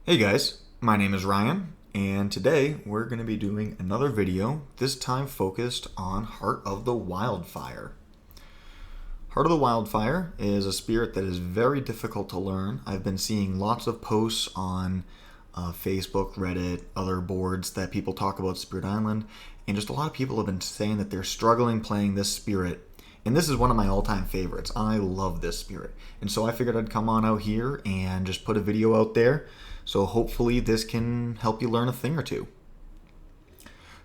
Hey guys, my name is Ryan, and today we're going to be doing another video, this time focused on Heart of the Wildfire. Heart of the Wildfire is a spirit that is very difficult to learn. I've been seeing lots of posts on Facebook, Reddit, other boards that people talk about Spirit Island, and just a lot of people have been saying that they're struggling playing this spirit. And this is one of my all-time favorites. I love this spirit. And so I figured I'd come on out here and just put a video out there. So hopefully this can help you learn a thing or two.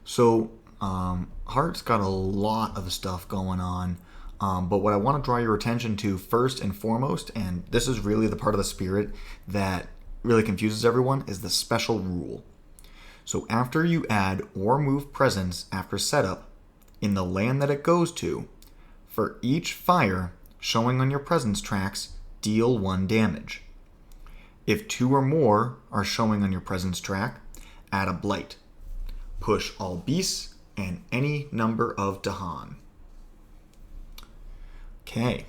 So Heart's got a lot of stuff going on. But what I want to draw your attention to first and foremost, and this is really the part of the spirit that really confuses everyone, is the special rule. So after you add or move presence after setup in the land that it goes to, for each fire showing on your presence tracks, deal 1 damage. If 2 or more are showing on your presence track, add a blight. Push all beasts and any number of Dahan. Okay.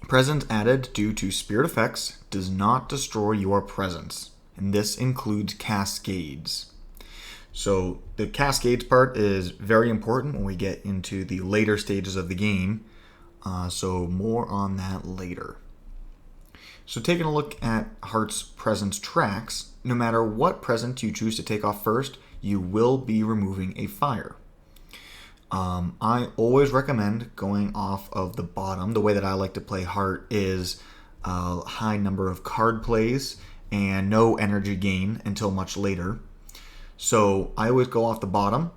Presence added due to spirit effects does not destroy your presence, and this includes cascades. So the cascades part is very important when we get into the later stages of the game, so more on that later. So taking a look at Heart's presence tracks, no matter what presence you choose to take off first, you will be removing a fire. I always recommend going off of the bottom. The way that I like to play Heart is a high number of card plays and no energy gain until much later. So I always go off the bottom.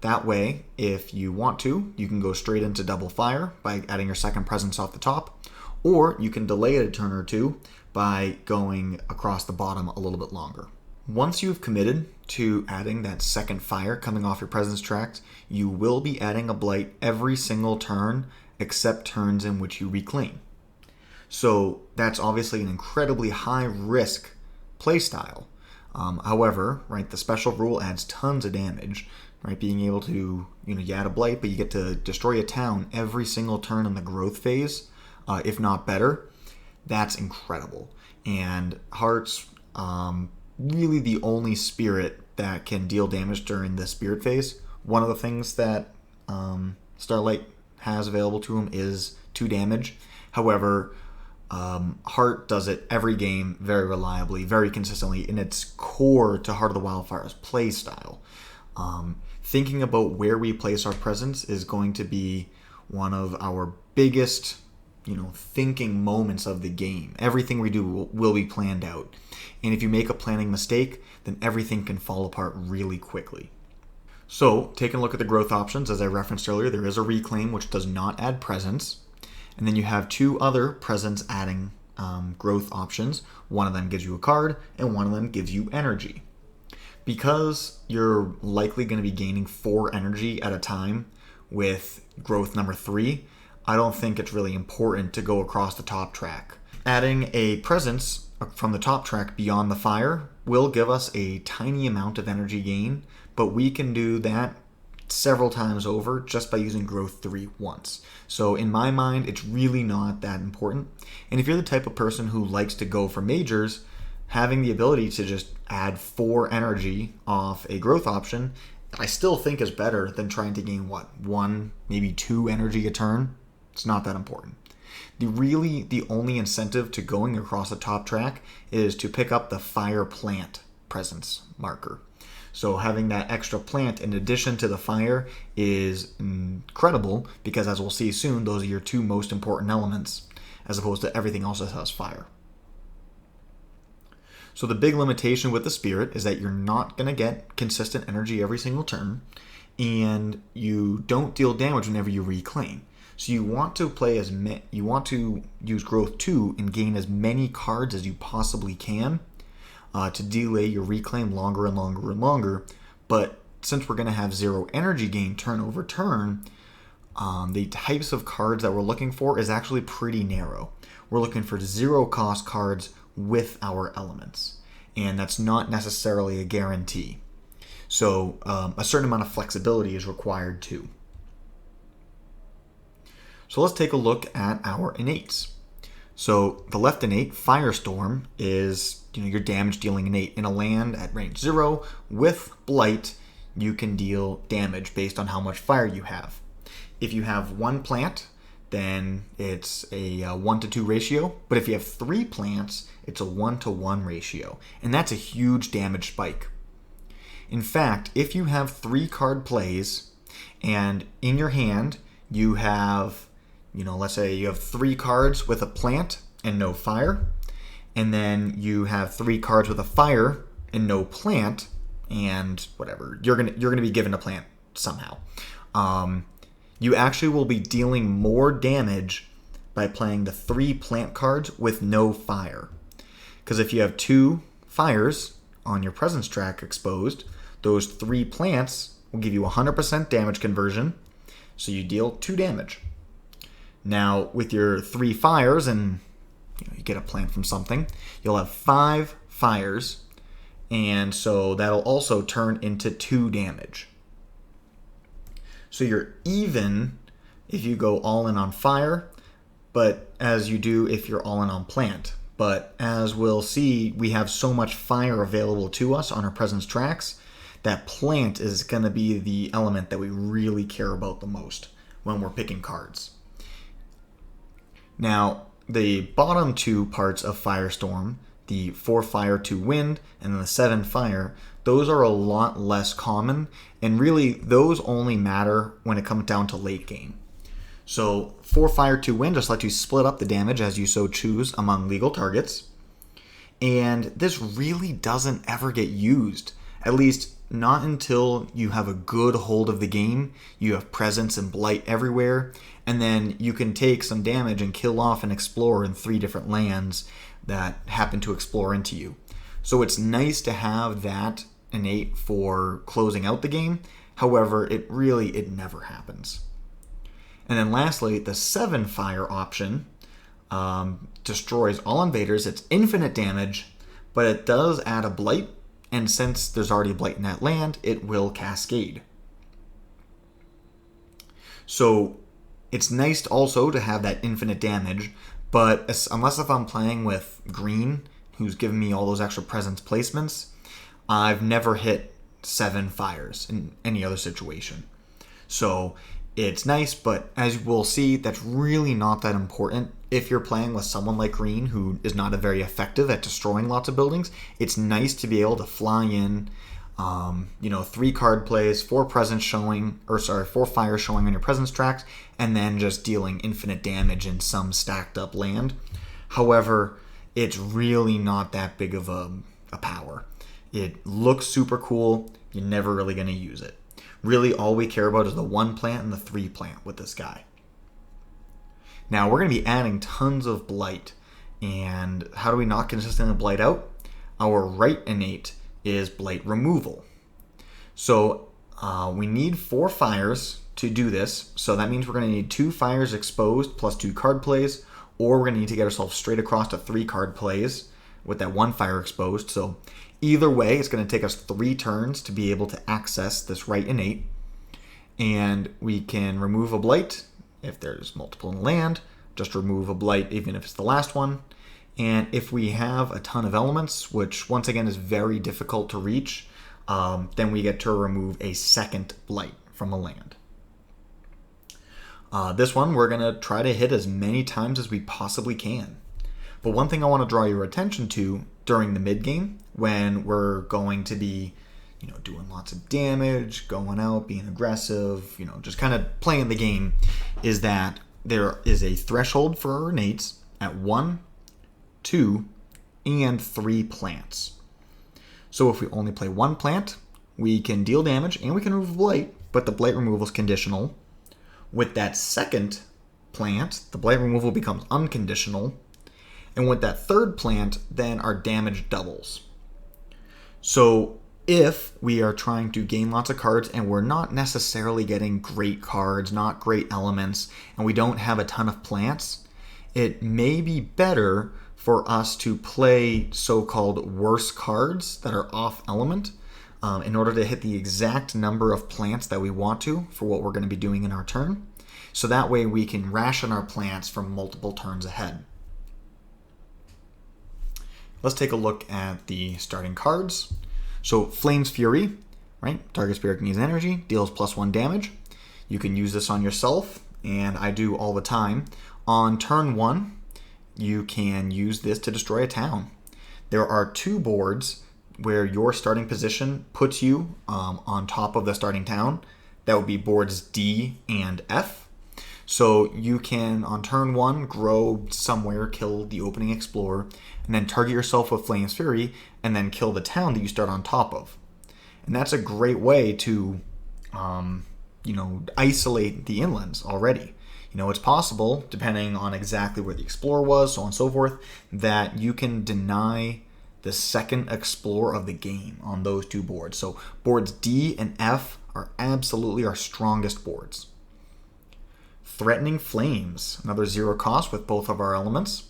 That way, if you want to, you can go straight into double fire by adding your second presence off the top, or you can delay it a turn or two by going across the bottom a little bit longer. Once you've committed to adding that second fire coming off your presence tracks, you will be adding a blight every single turn except turns in which you reclaim. So that's obviously an incredibly high risk playstyle. However, right, the special rule adds tons of damage, right? Being able to, you add a blight, but you get to destroy a town every single turn in the growth phase, if not better. That's incredible. And Heart's really the only spirit that can deal damage during the spirit phase. One of the things that Starlight has available to him is 2 damage. However, Heart does it every game very reliably, very consistently, and it's core to Heart of the Wildfire's play style. Thinking about where we place our presence is going to be one of our biggest, thinking moments of the game. Everything we do will be planned out. And if you make a planning mistake, then everything can fall apart really quickly. So, taking a look at the growth options, as I referenced earlier, there is a reclaim, which does not add presence. And then you have 2 other presence adding growth options. One of them gives you a card, and one of them gives you energy. Because you're likely going to be gaining 4 energy at a time with growth number 3, I don't think it's really important to go across the top track. Adding a presence from the top track beyond the fire will give us a tiny amount of energy gain, but we can do that several times over just by using growth 3 once. So in my mind, it's really not that important. And if you're the type of person who likes to go for majors, having the ability to just add 4 energy off a growth option, I still think is better than trying to gain 1, maybe 2 energy a turn. It's not that important. The only incentive to going across the top track is to pick up the fire plant presence marker. So having that extra plant in addition to the fire is incredible because, as we'll see soon, those are your 2 most important elements as opposed to everything else that has fire. So the big limitation with the spirit is that you're not going to get consistent energy every single turn, and you don't deal damage whenever you reclaim. So you want to use growth 2 and gain as many cards as you possibly can to delay your reclaim longer and longer and longer. But since we're going to have 0 energy gain turn over turn, the types of cards that we're looking for is actually pretty narrow. We're looking for 0 cost cards with our elements, and that's not necessarily a guarantee. So a certain amount of flexibility is required too. So let's take a look at our innates. So the left innate, Firestorm, is your damage dealing innate. In a land at range 0 with blight, you can deal damage based on how much fire you have. If you have 1 plant, then it's a 1-to-2 ratio. But if you have 3 plants, it's a 1-to-1 ratio. And that's a huge damage spike. In fact, if you have 3 card plays and in your hand you have, let's say you have 3 cards with a plant and no fire, and then you have 3 cards with a fire and no plant, and whatever, you're gonna be given a plant somehow. You actually will be dealing more damage by playing the 3 plant cards with no fire. Because if you have 2 fires on your presence track exposed, those 3 plants will give you 100% damage conversion, so you deal 2 damage. Now, with your 3 fires, and you get a plant from something, you'll have 5 fires, and so that'll also turn into 2 damage. So you're even if you go all in on fire, but as you do if you're all in on plant. But as we'll see, we have so much fire available to us on our presence tracks that plant is going to be the element that we really care about the most when we're picking cards. Now, the bottom 2 parts of Firestorm, the 4 fire, 2 wind, and then the 7 fire, those are a lot less common, and really those only matter when it comes down to late game. So 4 fire, 2 wind just let you split up the damage as you so choose among legal targets, and this really doesn't ever get used, at least not until you have a good hold of the game, you have presence and blight everywhere, and then you can take some damage and kill off and explore in 3 different lands that happen to explore into you. So it's nice to have that innate for closing out the game. However, it never happens. And then lastly, the 7 fire option destroys all invaders. It's infinite damage, but it does add a blight. And since there's already a blight in that land, it will cascade. So it's nice also to have that infinite damage, but unless if I'm playing with green, who's giving me all those extra presence placements, I've never hit 7 fires in any other situation. So it's nice, but as we'll see, that's really not that important. If you're playing with someone like green who is not very effective at destroying lots of buildings, it's nice to be able to fly in, 3 card plays, 4 presence showing, 4 fire showing on your presence tracks, and then just dealing infinite damage in some stacked up land. However, it's really not that big of a power. It looks super cool. You're never really going to use it. Really, all we care about is the 1 plant and the 3 plant with this guy. Now, we're going to be adding tons of blight. And how do we not consistently blight out? Our right innate is blight removal. So we need 4 fires to do this. So that means we're going to need 2 fires exposed plus 2 card plays, or we're going to need to get ourselves straight across to 3 card plays with that 1 fire exposed. So either way, it's going to take us 3 turns to be able to access this right innate. And we can remove a blight if there's multiple in land. Just remove a blight even if it's the last one. And if we have a ton of elements, which once again is very difficult to reach, then we get to remove a 2nd blight from a land. This one we're going to try to hit as many times as we possibly can. But one thing I want to draw your attention to during the mid game, when we're going to be doing lots of damage, going out, being aggressive, just kind of playing the game, is that there is a threshold for our innates at 1, 2, and 3 plants. So if we only play 1 plant, we can deal damage and we can remove blight, but the blight removal is conditional. With that 2nd plant, the blight removal becomes unconditional. And with that 3rd plant, then our damage doubles. So if we are trying to gain lots of cards and we're not necessarily getting great cards, not great elements, and we don't have a ton of plants, it may be better for us to play so-called worse cards that are off element in order to hit the exact number of plants that we want to for what we're going to be doing in our turn. So that way we can ration our plants from multiple turns ahead. let's take a look at the starting cards. So Flame's Fury, right? Target spirit can use energy, deals +1 damage. You can use this on yourself, and I do all the time. On turn 1, you can use this to destroy a town. There are 2 boards where your starting position puts you on top of the starting town. That would be boards D and F. So you can, on turn 1, grow somewhere, kill the opening explorer, and then target yourself with Flame's Fury, and then kill the town that you start on top of. And that's a great way to, isolate the inlands already. It's possible, depending on exactly where the explorer was, so on and so forth, that you can deny the second explorer of the game on those 2 boards. So boards D and F are absolutely our strongest boards. Threatening Flames, another 0 cost with both of our elements.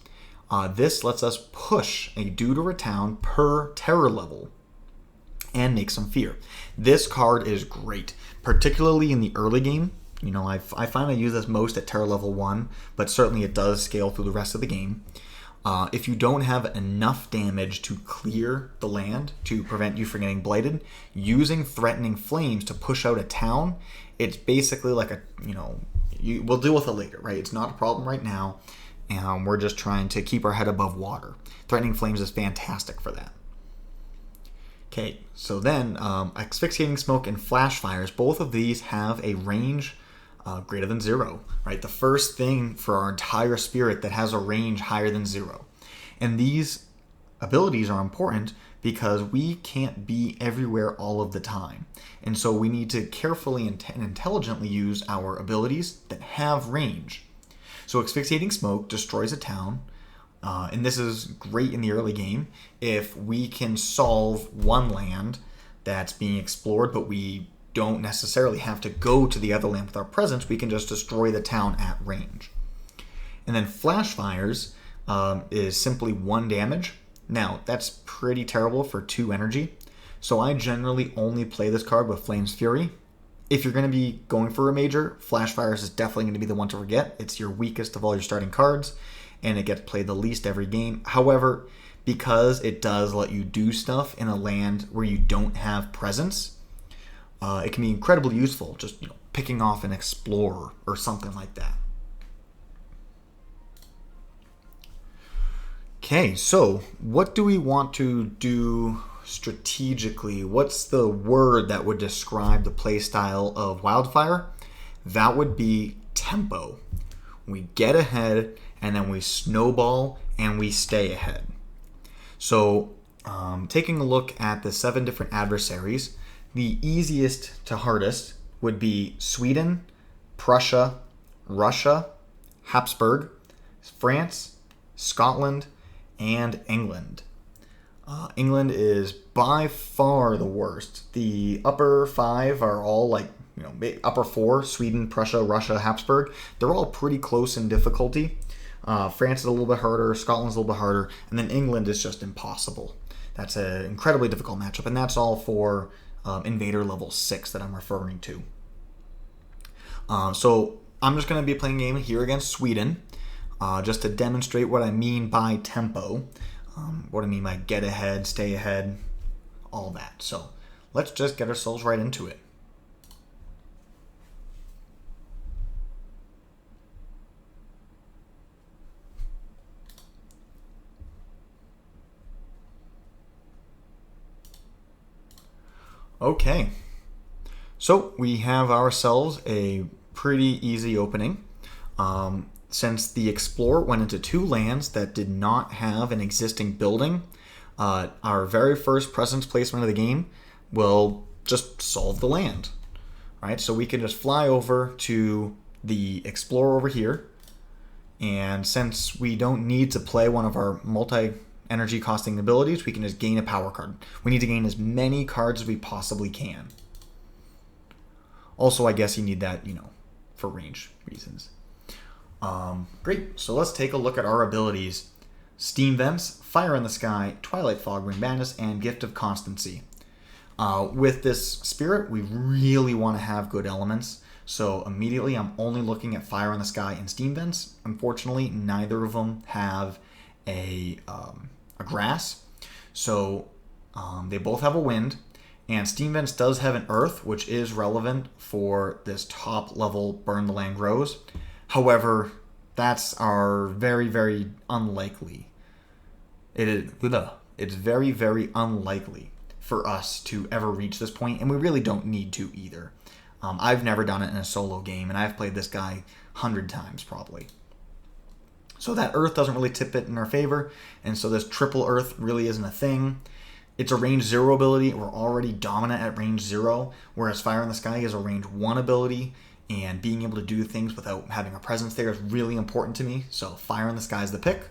This lets us push a dude or a town per terror level and make some fear. This card is great, particularly in the early game. I find I use this most at terror level 1, but certainly it does scale through the rest of the game. If you don't have enough damage to clear the land to prevent you from getting blighted, using Threatening Flames to push out a town, it's basically like we'll deal with it later, right? It's not a problem right now, and we're just trying to keep our head above water. Threatening Flames is fantastic for that. Okay, so then Asphyxiating Smoke and Flash Fires, both of these have a range greater than 0, right? The first thing for our entire spirit that has a range higher than 0. And these abilities are important because we can't be everywhere all of the time. And so we need to carefully and intelligently use our abilities that have range. So Asphyxiating Smoke destroys a town, and this is great in the early game if we can solve one land that's being explored, but we don't necessarily have to go to the other land with our presence. We can just destroy the town at range. And then Flash Fires is simply 1 damage. Now, that's pretty terrible for 2 energy, so I generally only play this card with Flame's Fury. If you're going to be going for a major, Flash Fires is definitely going to be the one to forget. It's your weakest of all your starting cards, and it gets played the least every game. However, because it does let you do stuff in a land where you don't have presence, it can be incredibly useful, just picking off an explorer or something like that. Okay, so what do we want to do strategically? What's the word that would describe the playstyle of Wildfire? That would be tempo. We get ahead, and then we snowball, and we stay ahead. So, taking a look at the 7 different adversaries, the easiest to hardest would be Sweden, Prussia, Russia, Habsburg, France, Scotland, and England. England is by far the worst. The upper 5 are all upper 4, Sweden, Prussia, Russia, Habsburg. They're all pretty close in difficulty. France is a little bit harder, Scotland's a little bit harder, and then England is just impossible. That's an incredibly difficult matchup, and that's all for Invader level 6 that I'm referring to. So I'm just going to be playing a game here against Sweden, just to demonstrate what I mean by tempo, what I mean by get ahead, stay ahead, all that. So let's just get ourselves right into it. Okay, so we have ourselves a pretty easy opening. Since the Explorer went into 2 lands that did not have an existing building, our very first presence placement of the game will just solve the land. Right? So we can just fly over to the Explorer over here, and since we don't need to play one of our multi-energy costing abilities, we can just gain a power card. We need to gain as many cards as we possibly can. Also, I guess you need that, for range reasons. Great, so let's take a look at our abilities. Steam Vents, Fire in the Sky, Twilight Fog, Ring Madness, and Gift of Constancy. With this spirit, we really want to have good elements, so immediately I'm only looking at Fire in the Sky and Steam Vents. Unfortunately, neither of them have a a grass. So they both have a wind. And Steam Vents does have an earth, which is relevant for this top level Burn the Land Grows. However, that's our very, very unlikely. It's very, very unlikely for us to ever reach this point, and we really don't need to either. I've never done it in a solo game, and I've played this guy 100 times probably. So that earth doesn't really tip it in our favor, and so this triple earth really isn't a thing. It's a range 0 ability. We're already dominant at range 0, whereas Fire in the Sky is a range 1 ability, and being able to do things without having a presence there is really important to me. So Fire in the Sky is the pick.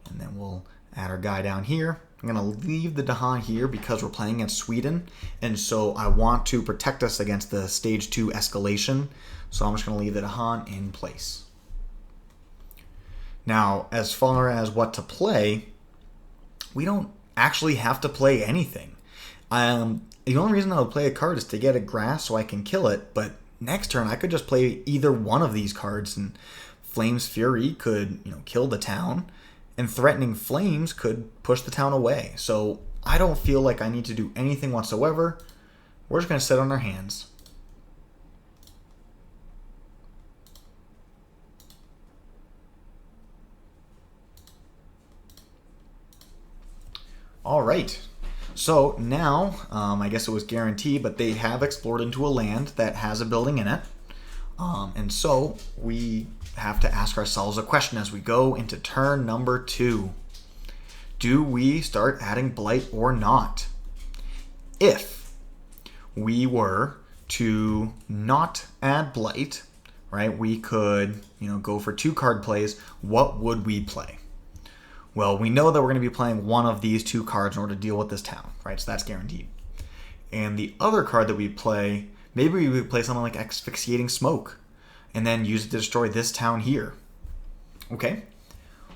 And then we'll add our guy down here. I'm going to leave the Dahan here because we're playing against Sweden, and so I want to protect us against the stage 2 escalation. So I'm just going to leave the Dahan in place. Now, as far as what to play, we don't actually have to play anything. The only reason I'll play a card is to get a grass so I can kill it, but next turn I could just play either one of these cards, and Flame's Fury could, kill the town, and Threatening Flames could push the town away. So I don't feel like I need to do anything whatsoever. We're just going to sit on our hands. All right, so now, I guess it was guaranteed, but they have explored into a land that has a building in it. And so we have to ask ourselves a question as we go into turn number 2. Do we start adding blight or not? If we were to not add blight, right, we could, go for 2 card plays. What would we play? Well, we know that we're going to be playing one of these 2 cards in order to deal with this town, right? So that's guaranteed. And the other card that we play, maybe we would play something like Asphyxiating Smoke and then use it to destroy this town here. Okay?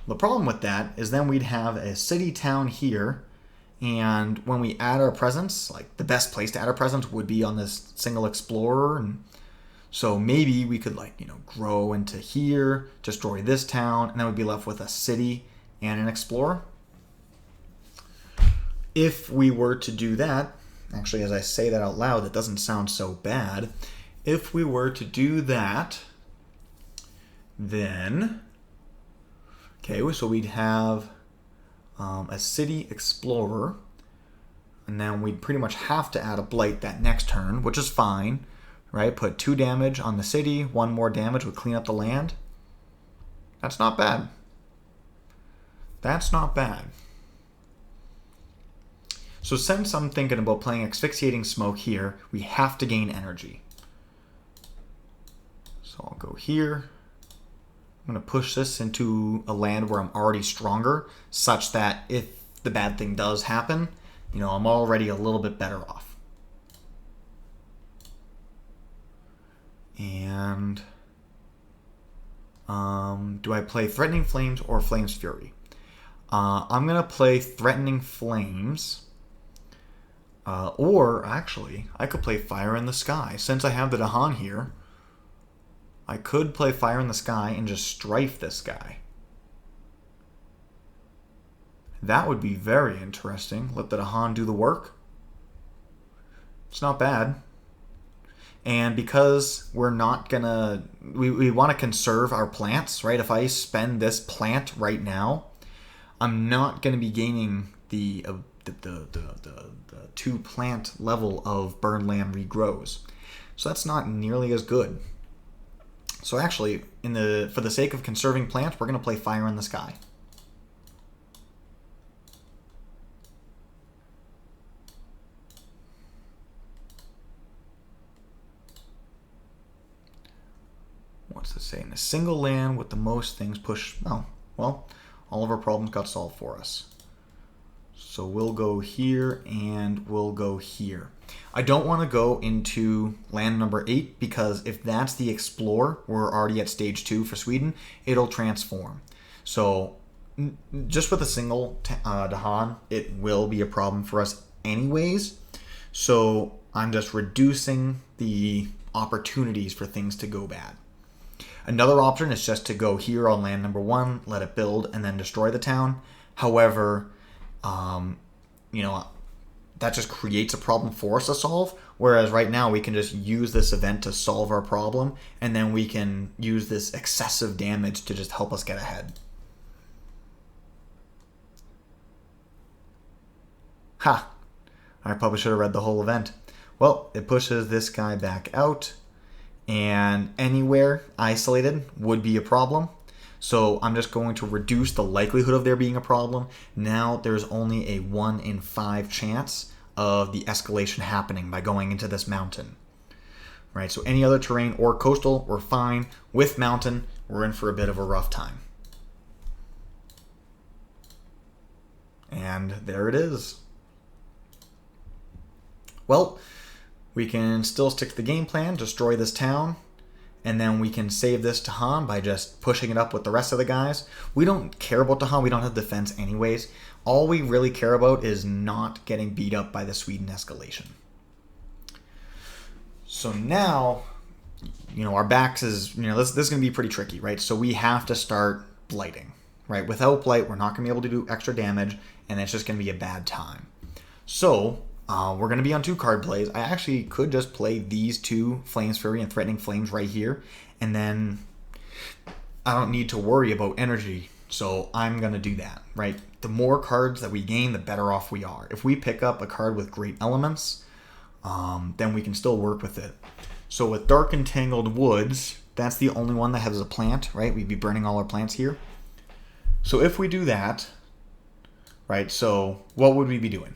The problem with that is then we'd have a city town here, and when we add our presence, like the best place to add our presence would be on this single explorer, and so maybe we could grow into here, destroy this town, and then we'd be left with a city and an explorer. If we were to do that, actually as I say that out loud, that doesn't sound so bad. If we were to do that, then, so we'd have a city explorer, and then we'd pretty much have to add a blight that next turn, which is fine, right? Put 2 damage on the city, 1 more damage would clean up the land. That's not bad. That's not bad. So since I'm thinking about playing Asphyxiating Smoke here, we have to gain energy. So I'll go here. I'm going to push this into a land where I'm already stronger, such that if the bad thing does happen, I'm already a little bit better off. And do I play Threatening Flames or Flame's Fury? I'm going to play Threatening Flames. Or, actually, I could play Fire in the Sky. Since I have the Dahan here, I could play Fire in the Sky and just strafe this guy. That would be very interesting. Let the Dahan do the work. It's not bad. And because we're not gonna... We want to conserve our plants, right? If I spend this plant right now, I'm not going to be gaining the 2 plant level of Burn Land Regrows. So that's not nearly as good. So actually, for the sake of conserving plants, we're going to play Fire in the Sky. What's this say? In a single land with the most things push... Oh, well, all of our problems got solved for us. So we'll go here and we'll go here. I don't want to go into land number 8 because if that's the Explore, we're already at stage 2 for Sweden, it'll transform. So just with a single Dahan, it will be a problem for us anyways. So I'm just reducing the opportunities for things to go bad. Another option is just to go here on land number 1, let it build, and then destroy the town. However, that just creates a problem for us to solve. Whereas right now we can just use this event to solve our problem, and then we can use this excessive damage to just help us get ahead. Ha! I probably should have read the whole event. Well, it pushes this guy back out, and anywhere isolated would be a problem. So I'm just going to reduce the likelihood of there being a problem. Now there's only a 1 in 5 chance of the escalation happening by going into this mountain. Right, so any other terrain or coastal, we're fine. With mountain, we're in for a bit of a rough time. And there it is. Well, we can still stick to the game plan, destroy this town, and then we can save this to Han by just pushing it up with the rest of the guys. We don't care about the Han, we don't have defense anyways. All we really care about is not getting beat up by the Sweden escalation. So now, our backs is, this is going to be pretty tricky, right? So we have to start blighting, right? Without blight, we're not going to be able to do extra damage, and it's just going to be a bad time. So we're going to be on 2 card plays. I actually could just play these 2 Flames Fury and Threatening Flames right here, and then I don't need to worry about energy. So I'm going to do that, right? The more cards that we gain, the better off we are. If we pick up a card with great elements, then we can still work with it. So with Dark and Tangled Woods, that's the only one that has a plant, right? We'd be burning all our plants here. So if we do that, right, so what would we be doing?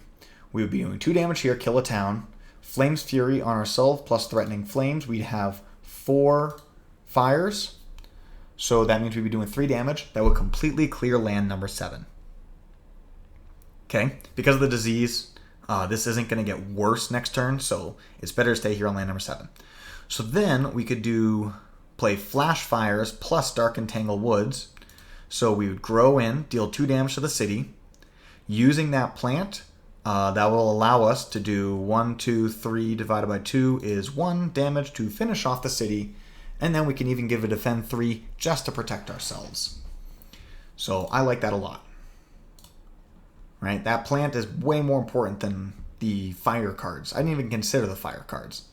We would be doing 2 damage here, kill a town. Flames Fury on ourselves plus Threatening Flames. We'd have 4 fires. So that means we'd be doing 3 damage. That would completely clear land number 7. Okay, because of the disease, this isn't going to get worse next turn, so it's better to stay here on land number 7. So then we could play Flash Fires plus Dark and Tangled Woods. So we would grow in, deal 2 damage to the city. Using that plant, that will allow us to do 1, 2, 3 divided by 2 is 1 damage to finish off the city. And then we can even give a defend 3 just to protect ourselves. So I like that a lot. Right? That plant is way more important than the fire cards. I didn't even consider the fire cards.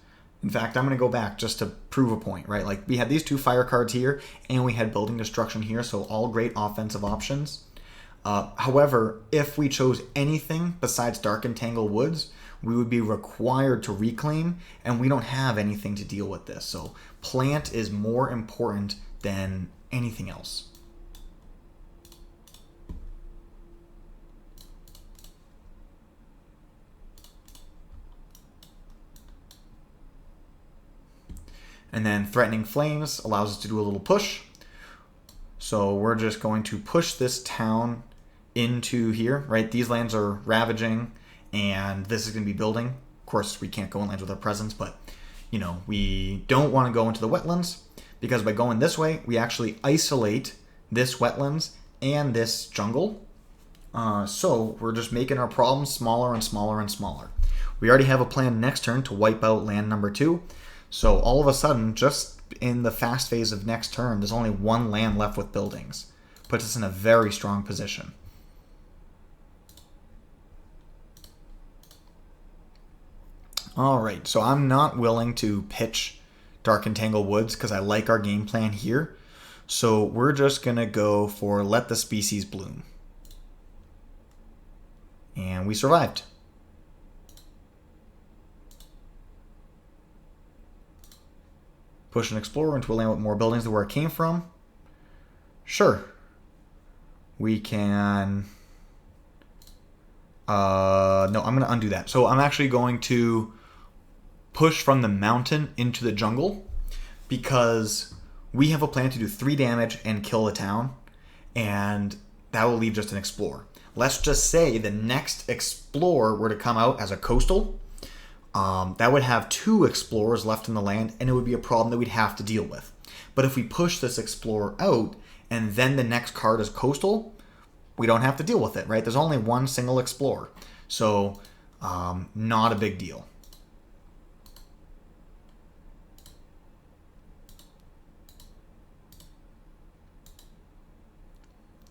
In fact, I'm going to go back just to prove a point, right? Like we had these 2 fire cards here, and we had building destruction here, so all great offensive options. However, if we chose anything besides Dark and Tangled Woods, we would be required to reclaim, and we don't have anything to deal with this. So plant is more important than anything else. And then Threatening Flames allows us to do a little push. So we're just going to push this town into here, right? These lands are ravaging, and this is going to be building. Of course, we can't go in lands with our presence, but, we don't want to go into the wetlands, because by going this way, we actually isolate this wetlands and this jungle. So we're just making our problems smaller and smaller and smaller. We already have a plan next turn to wipe out land number 2. So all of a sudden, just in the fast phase of next turn, there's only 1 land left with buildings. Puts us in a very strong position. Alright, so I'm not willing to pitch Dark and Tangled Woods because I like our game plan here. So we're just going to go for Let the Species Bloom. And we survived. Push an Explorer into a land with more buildings than where it came from. Sure. We can... no, I'm going to undo that. So I'm actually going to push from the mountain into the jungle because we have a plan to do 3 damage and kill the town, and that will leave just an Explorer. Let's just say the next Explorer were to come out as a coastal. That would have 2 Explorers left in the land, and it would be a problem that we'd have to deal with. But if we push this Explorer out, and then the next card is coastal, we don't have to deal with it, right? There's only 1 single Explorer. So, not a big deal.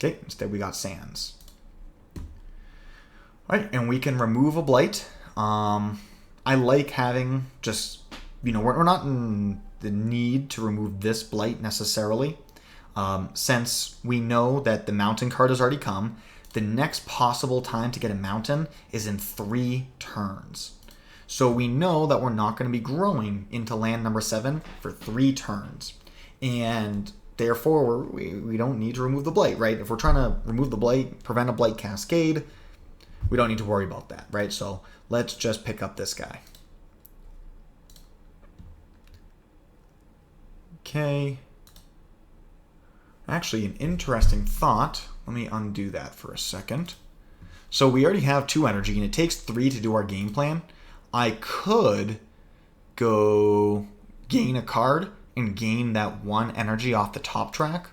Okay, instead we got sands. All right, and we can remove a blight. I like having just, we're not in the need to remove this blight necessarily. Since we know that the mountain card has already come, the next possible time to get a mountain is in 3 turns. So we know that we're not going to be growing into land number 7 for 3 turns. And therefore, we don't need to remove the blight, right? If we're trying to remove the blight, prevent a blight cascade, we don't need to worry about that, right? So let's just pick up this guy. Okay. Actually, an interesting thought. Let me undo that for a second. So we already have 2 energy, and it takes 3 to do our game plan. I could go gain a card and gain that 1 energy off the top track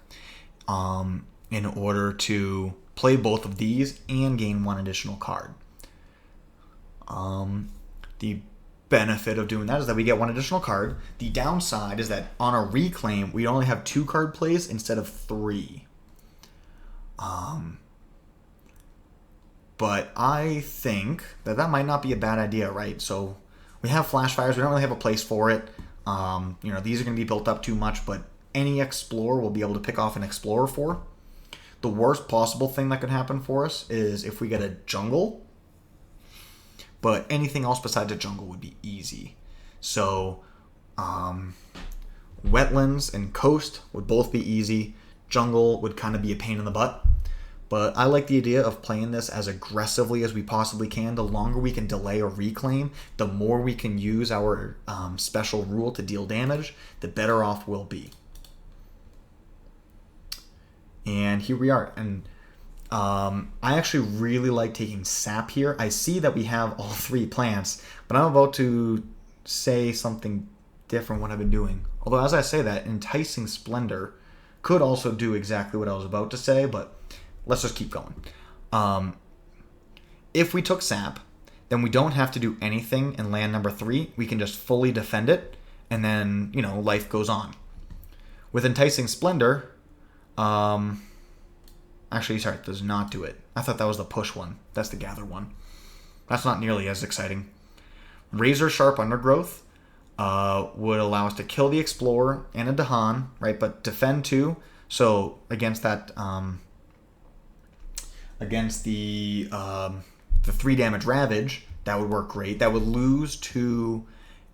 in order to play both of these and gain 1 additional card. The benefit of doing that is that we get 1 additional card. The downside is that on a reclaim, we only have 2 card plays instead of 3. But I think that might not be a bad idea, right? So we have flash fires. We don't really have a place for it. These are going to be built up too much, but any explorer will be able to pick off an explorer for. The worst possible thing that could happen for us is if we get a jungle. But anything else besides a jungle would be easy. So wetlands and coast would both be easy. Jungle would kind of be a pain in the butt. But I like the idea of playing this as aggressively as we possibly can. The longer we can delay a reclaim, the more we can use our special rule to deal damage, the better off we'll be. And here we are. And I actually really like taking sap here. I see that we have all 3 plants, but I'm about to say something different what I've been doing. Although as I say that, Enticing Splendor could also do exactly what I was about to say, but let's just keep going. If we took sap, then we don't have to do anything in land number 3. We can just fully defend it, and then, life goes on. With Enticing Splendor, actually, sorry, it does not do it. I thought that was the push one. That's the gather one. That's not nearly as exciting. Razor Sharp Undergrowth would allow us to kill the Explorer and a Dahan, right? But defend 2. So against that, against the 3 damage Ravage, that would work great. That would lose to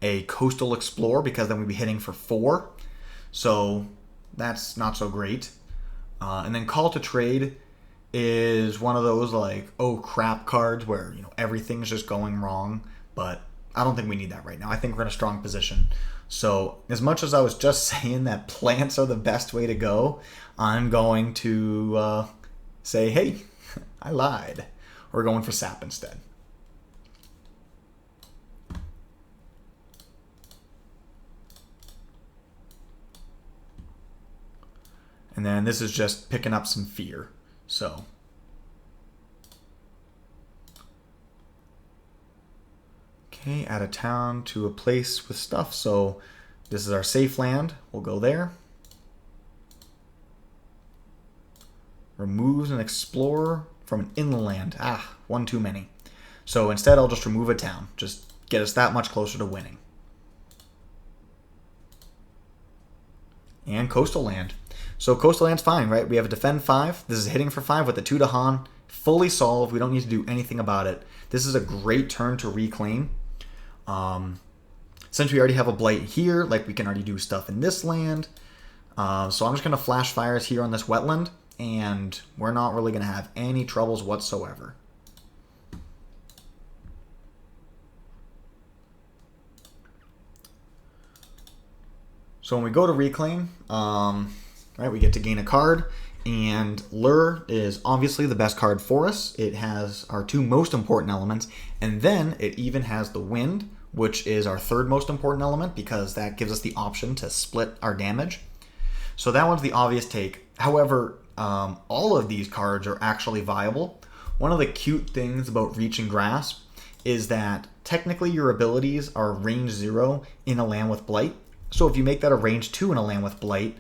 a Coastal Explorer because then we'd be hitting for 4. So that's not so great. And then Call to Trade is one of those like, oh crap cards where everything's just going wrong. But I don't think we need that right now. I think we're in a strong position. So as much as I was just saying that plants are the best way to go, I'm going to say, hey, I lied. We're going for sap instead. And then this is just picking up some fear. So okay, add a town to a place with stuff. So this is our safe land. We'll go there. Removes an explorer from an inland. One too many. So instead I'll just remove a town. Just get us that much closer to winning. And coastal land. So coastal land's fine, right? We have a defend 5. This is hitting for 5 with the 2 Dahan. Fully solved. We don't need to do anything about it. This is a great turn to reclaim. Since we already have a blight here, like we can already do stuff in this land. So I'm just going to flash fires here on this wetland. And we're not really going to have any troubles whatsoever. So when we go to reclaim, right, we get to gain a card, and Lure is obviously the best card for us. It has our 2 most important elements, and then it even has the wind, which is our 3rd most important element because that gives us the option to split our damage. So that one's the obvious take. However, all of these cards are actually viable. One of the cute things about Reach and Grasp is that technically your abilities are range 0 in a land with Blight. So if you make that a range 2 in a land with Blight,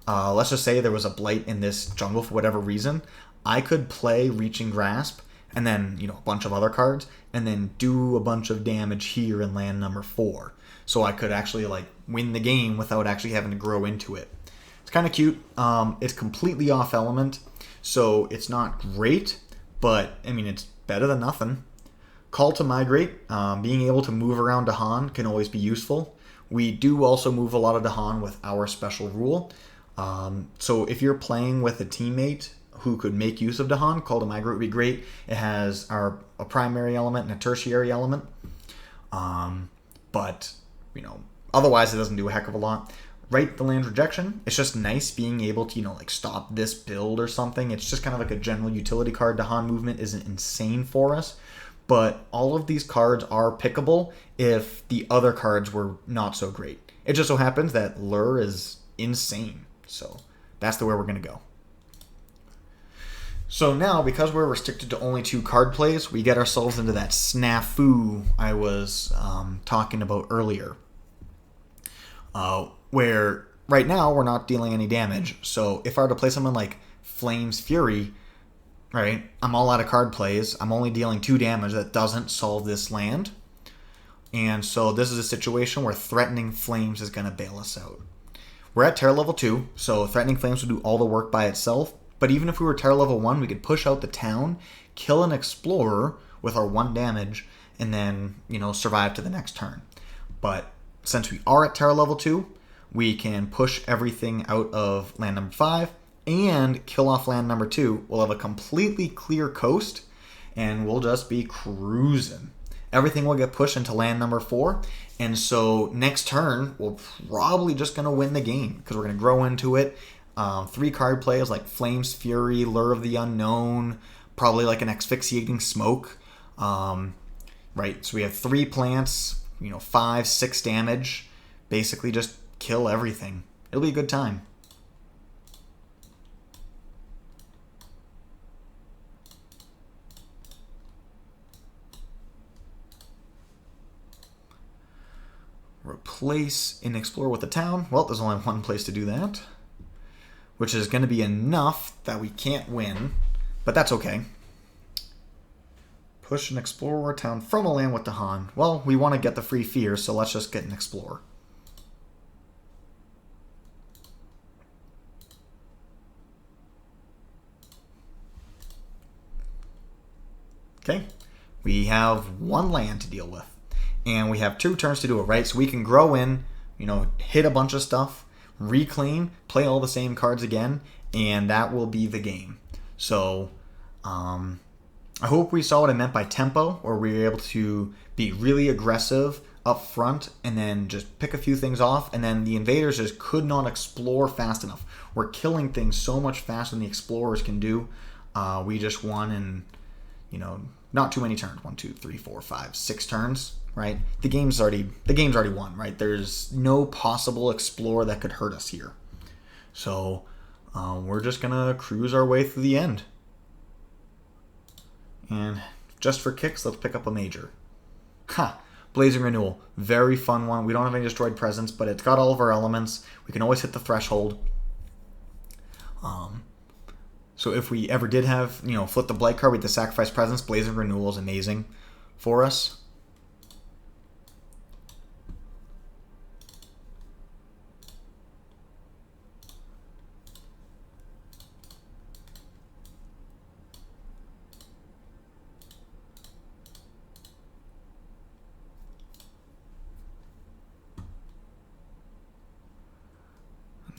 let's just say there was a blight in this jungle for whatever reason, I could play Reaching Grasp and then, a bunch of other cards and then do a bunch of damage here in land number 4. So I could actually win the game without actually having to grow into it. It's kind of cute. It's completely off element, so it's not great, but it's better than nothing. Call to Migrate, being able to move around Dahan can always be useful. We do also move a lot of Dahan with our special rule. So if you're playing with a teammate who could make use of Dahan, Call to Migrate would be great. It has a primary element and a tertiary element. But otherwise it doesn't do a heck of a lot. Right, the land rejection, it's just nice being able to, stop this build or something. It's just kind of like a general utility card. Dahan movement isn't insane for us, but all of these cards are pickable if the other cards were not so great. It just so happens that Lure is insane, so that's the way we're going to go. So now, because we're restricted to only 2 card plays, we get ourselves into that snafu I was talking about earlier. Where right now we're not dealing any damage. So if I were to play someone like Flame's Fury, right, I'm all out of card plays. I'm only dealing 2 damage. That doesn't solve this land. And so this is a situation where Threatening Flames is going to bail us out. We're at Terror level 2, so Threatening Flames will do all the work by itself. But even if we were Terror level 1, we could push out the town, kill an Explorer with our 1 damage, and then, survive to the next turn. But since we are at Terror level 2, we can push everything out of land number 5 and kill off land number 2. We'll have a completely clear coast, and we'll just be cruising. Everything will get pushed into land number 4, and so next turn, we're probably just going to win the game, because we're going to grow into it. 3 card plays like Flame's Fury, Lure of the Unknown, probably like an Asphyxiating Smoke. Right, so we have 3 plants, 5, 6 damage. Basically just kill everything. It'll be a good time. Replace an Explorer with a town. Well, there's only 1 place to do that, which is going to be enough that we can't win, but that's okay. Push an Explorer or town from a land with Dahan. Well, we want to get the free fear, so let's just get an Explorer. Okay, we have 1 land to deal with, and we have 2 turns to do it, right? So we can grow in, hit a bunch of stuff, reclaim, play all the same cards again, and that will be the game. So, I hope we saw what I meant by tempo, where we were able to be really aggressive up front and then just pick a few things off, and then the invaders just could not explore fast enough. We're killing things so much faster than the explorers can do. We just won in, not too many turns. 1, 2, 3, 4, 5, 6 turns, right? The game's already won, right? There's no possible explorer that could hurt us here. So we're just gonna cruise our way through the end. And just for kicks, let's pick up a major. Blazing Renewal. Very fun one. We don't have any destroyed presence, but it's got all of our elements. We can always hit the threshold. So if we ever did have, flip the Blight card with the sacrifice presence, Blazing Renewal is amazing for us.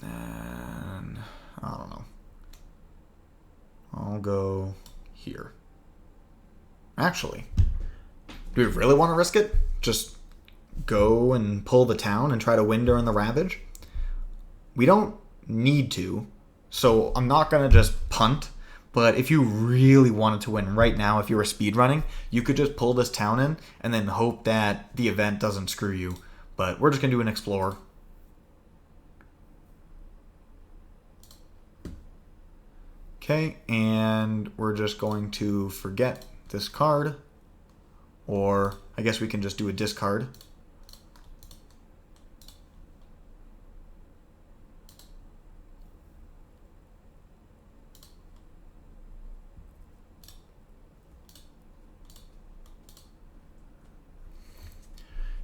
And I don't know. I'll go here. Actually, do we really want to risk it? Just go and pull the town and try to win during the Ravage? We don't need to, so I'm not going to just punt. But if you really wanted to win right now, if you were speedrunning, you could just pull this town in and then hope that the event doesn't screw you. But we're just going to do an Explorer. Okay, and we're just going to forget this card, or I guess we can just do a discard.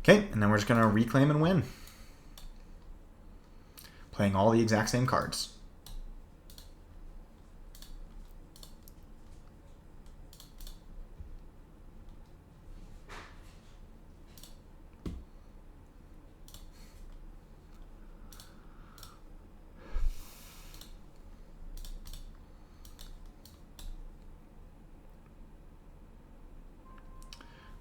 Okay, and then we're just going to reclaim and win. Playing all the exact same cards.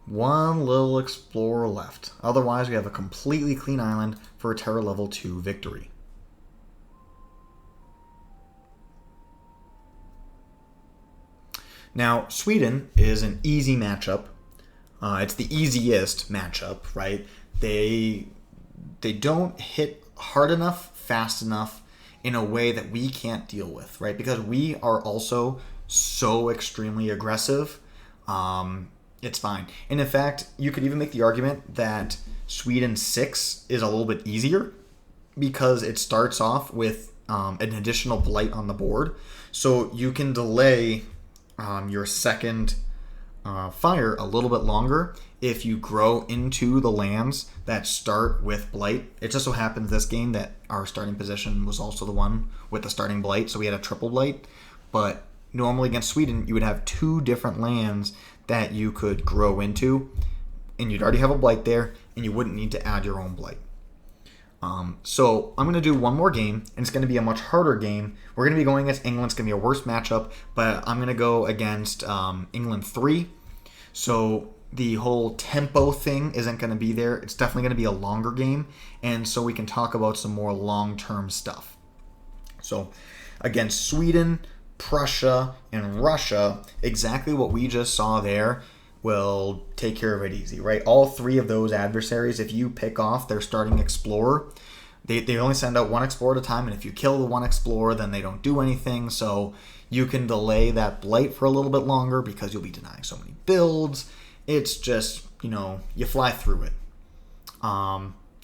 One little explorer left. Otherwise, we have a completely clean island for a Terror level 2 victory. Now, Sweden is an easy matchup. It's the easiest matchup, right? They don't hit hard enough, fast enough, in a way that we can't deal with, right? Because we are also so extremely aggressive. It's fine. And in fact, you could even make the argument that Sweden 6 is a little bit easier because it starts off with an additional blight on the board. So you can delay your second fire a little bit longer if you grow into the lands that start with blight. It just so happens this game that our starting position was also the one with the starting blight, so we had a triple blight. But normally against Sweden, you would have 2 different lands that you could grow into, and you'd already have a blight there, and you wouldn't need to add your own blight. So I'm going to do one more game, and it's going to be a much harder game. We're going to be going against England. It's going to be a worse matchup, but I'm going to go against England 3. So the whole tempo thing isn't going to be there. It's definitely going to be a longer game, and so we can talk about some more long-term stuff. So against Sweden, Prussia, and Russia, exactly what we just saw there will take care of it easy, right? All 3 of those adversaries, if you pick off their starting explorer, they only send out 1 explorer at a time, and if you kill the 1 explorer, then they don't do anything, so you can delay that blight for a little bit longer because you'll be denying so many builds. It's just, you fly through it.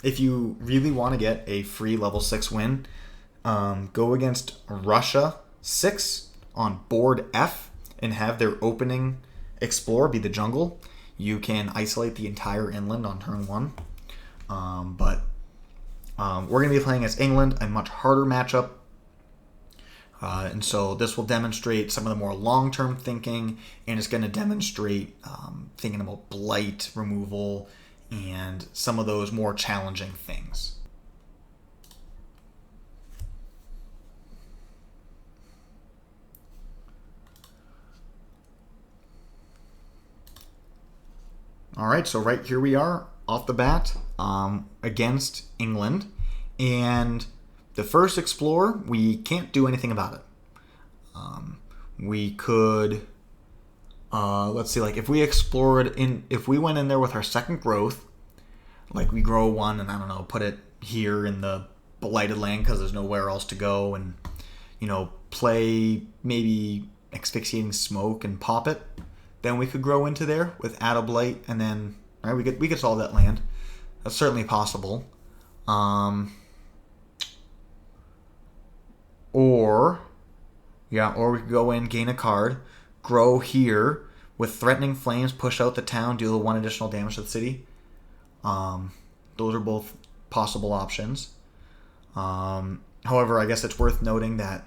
If you really want to get a free level 6 win, go against Russia 6 on board F and have their opening explorer be the jungle. You can isolate the entire inland on turn 1. But we're going to be playing as England, a much harder matchup. And so this will demonstrate some of the more long-term thinking, and it's going to demonstrate thinking about blight removal and some of those more challenging things. All right, so right here we are off the bat against England, and the first explorer, we can't do anything about it. We could, let's see, like if we went in there with our second growth, like we grow 1 and I don't know, put it here in the blighted land because there's nowhere else to go, and play maybe asphyxiating smoke and pop it. Then we could grow into there with add a blight, and then we could solve that land. That's certainly possible. Or we could go in, gain a card, grow here with threatening flames, push out the town, deal 1 additional damage to the city. Those are both possible options. However, I guess it's worth noting that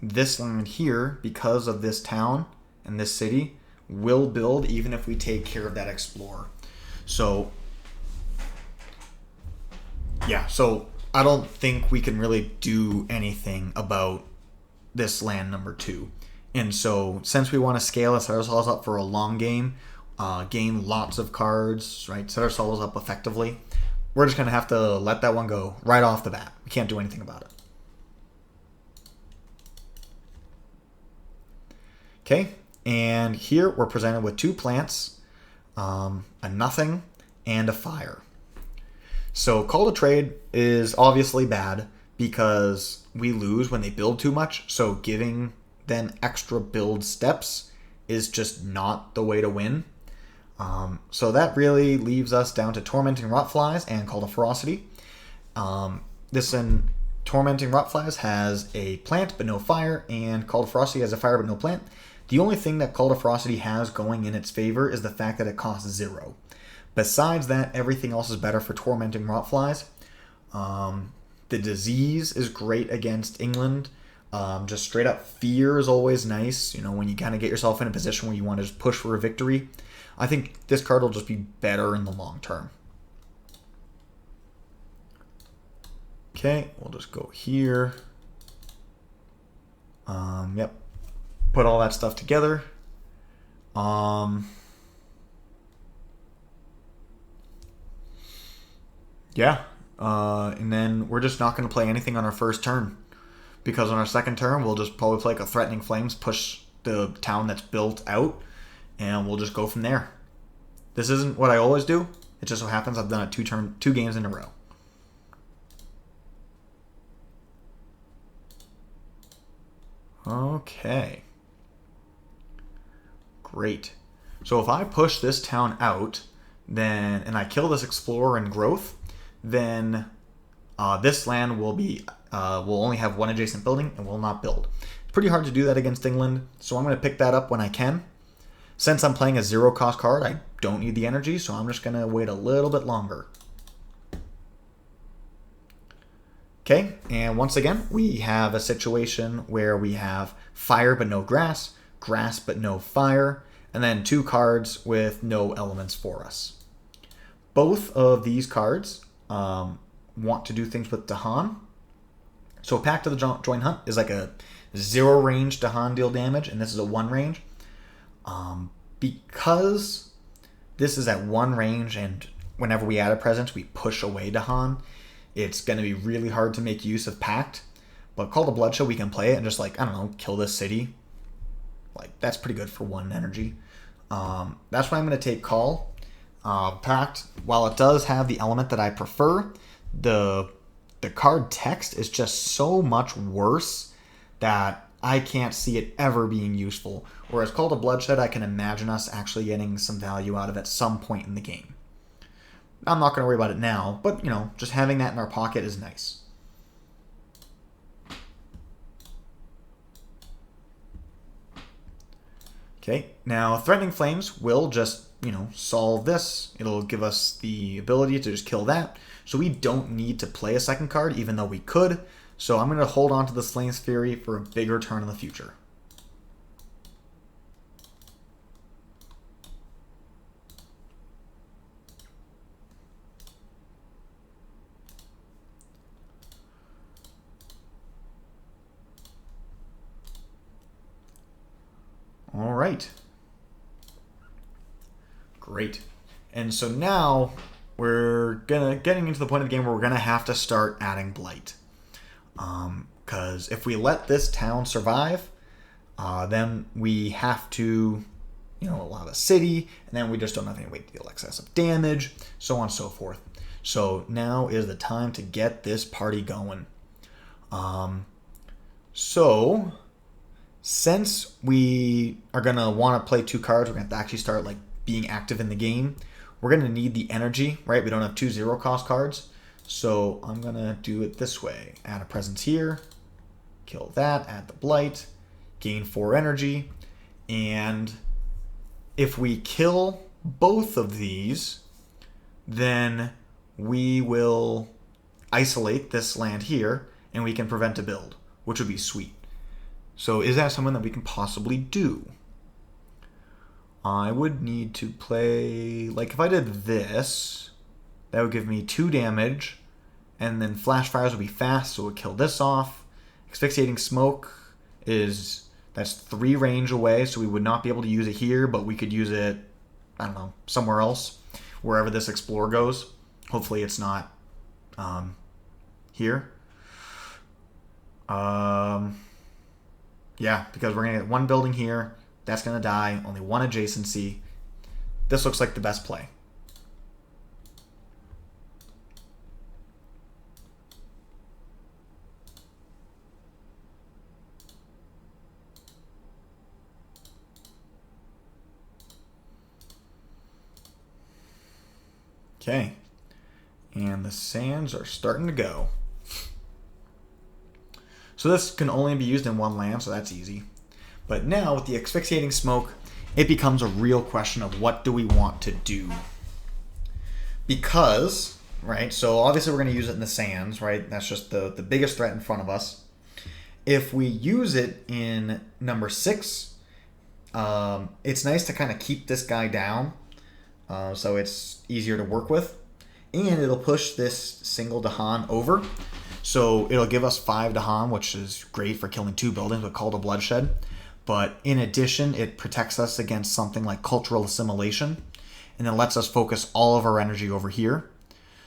this land here, because of this town and this city, will build even if we take care of that explorer. So I don't think we can really do anything about this land number 2. And so since we want to scale and set ourselves up for a long game, gain lots of cards, right, set ourselves up effectively, we're just going to have to let that one go right off the bat. We can't do anything about it. Okay. And here we're presented with 2 plants, a nothing, and a fire. So call to trade is obviously bad because we lose when they build too much. So giving them extra build steps is just not the way to win. So that really leaves us down to Tormenting Rotflies and Call to Ferocity. Tormenting Rotflies has a plant but no fire, and Call to Ferocity has a fire but no plant. The only thing that Call to Ferocity has going in its favor is the fact that it costs 0. Besides that, everything else is better for tormenting rotflies. The disease is great against England. Just straight up fear is always nice, when you kind of get yourself in a position where you want to just push for a victory. I think this card will just be better in the long term. Okay, we'll just go here. Yep. Put all that stuff together. Yeah. And then we're just not going to play anything on our first turn. Because on our second turn, we'll just probably play like a Threatening Flames, push the town that's built out, and we'll just go from there. This isn't what I always do. It just so happens I've done it two games in a row. Okay. Great. So if I push this town out, and I kill this explorer and growth, then this land will only have one adjacent building and will not build. It's pretty hard to do that against England, so I'm going to pick that up when I can. Since I'm playing a 0-cost card, I don't need the energy, so I'm just going to wait a little bit longer. Okay, and once again, we have a situation where we have fire but no grass, grass but no fire, and then 2 cards with no elements for us. Both of these cards want to do things with Dahan. So Pact of the Joint Hunt is like a 0 range Dahan deal damage, and this is a 1 range. Because this is at 1 range, and whenever we add a presence, we push away Dahan, it's going to be really hard to make use of Pact. But Call to Bloodshed, we can play it and just kill this city. That's pretty good for 1 energy. That's why I'm going to take Call. Pact, while it does have the element that I prefer, the card text is just so much worse that I can't see it ever being useful. Whereas Call to Bloodshed, I can imagine us actually getting some value out of at some point in the game. I'm not going to worry about it now, but, just having that in our pocket is nice. Okay, now Threatening Flames will just, solve this. It'll give us the ability to just kill that. So we don't need to play a second card, even though we could. So I'm going to hold on to the Slane's Fury for a bigger turn in the future. All right. Great. And so now we're getting into the point of the game where we're going to have to start adding blight. Because if we let this town survive, then we have to, allow a city, and then we just don't have any way to deal excessive damage, so on and so forth. So now is the time to get this party going. So since we are going to want to play 2 cards, we're going to have to actually start being active in the game. We're going to need the energy, right? We don't have 2 0-cost cards. So I'm going to do it this way. Add a presence here. Kill that. Add the blight. Gain 4 energy. And if we kill both of these, then we will isolate this land here, and we can prevent a build, which would be sweet. So is that something that we can possibly do? I would need to play, if I did this, that would give me 2 damage, and then Flash Fires would be fast, so it would kill this off. Asphyxiating Smoke that's 3 range away, so we would not be able to use it here, but we could use it, somewhere else, wherever this Explorer goes. Hopefully it's not here. Yeah, because we're going to get 1 building here. That's going to die. Only 1 adjacency. This looks like the best play. Okay. And the sands are starting to go. So this can only be used in 1 land, so that's easy. But now, with the Asphyxiating Smoke, it becomes a real question of what do we want to do. Because, right, so obviously we're going to use it in the sands, right? That's just the biggest threat in front of us. If we use it in number 6, it's nice to kind of keep this guy down, so it's easier to work with. And it'll push this single Dahan over. So it'll give us 5 Dahan, which is great for killing 2 buildings with Call to Bloodshed. But in addition, it protects us against something like cultural assimilation, and then lets us focus all of our energy over here.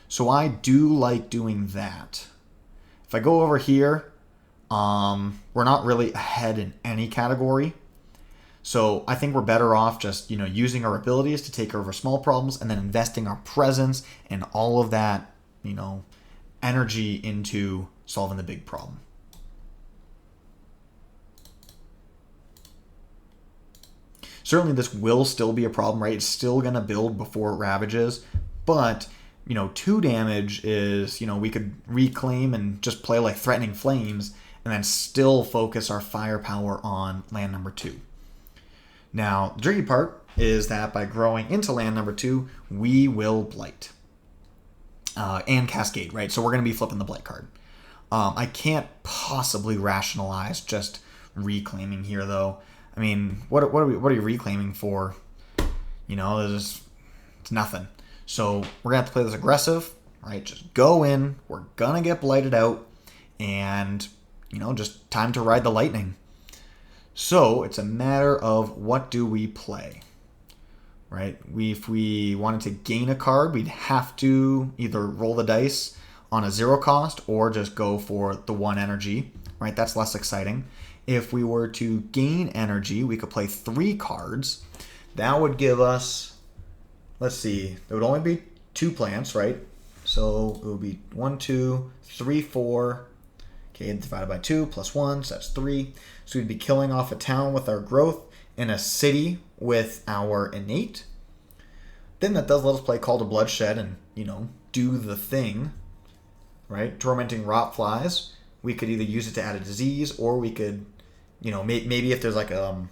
So I do like doing that. If I go over here, we're not really ahead in any category. So I think we're better off just, using our abilities to take over small problems and then investing our presence and all of that, energy into solving the big problem. Certainly this will still be a problem, right? It's still going to build before it ravages, but 2 damage is, we could reclaim and just play like Threatening Flames and then still focus our firepower on land number 2. Now, the tricky part is that by growing into land number 2, we will blight and cascade, right? So we're going to be flipping the blight card. I can't possibly rationalize just reclaiming here, though. I mean, what are you reclaiming for? It's nothing. So we're going to have to play this aggressive, right? Just go in. We're going to get blighted out. And, just time to ride the lightning. So it's a matter of what do we play, right? If we wanted to gain a card, we'd have to either roll the dice on a 0 cost or just go for the 1 energy, right? That's less exciting. If we were to gain energy, we could play 3 cards. That would give us, let's see, there would only be 2 plants, right? So it would be 1, 2, 3, 4. Okay, divided by 2 plus 1, so that's 3. So we'd be killing off a town with our growth and a city with our innate. Then that does let us play Call to Bloodshed and, do the thing, right? Tormenting Rot Flies. We could either use it to add a disease, or we could, maybe if there's like a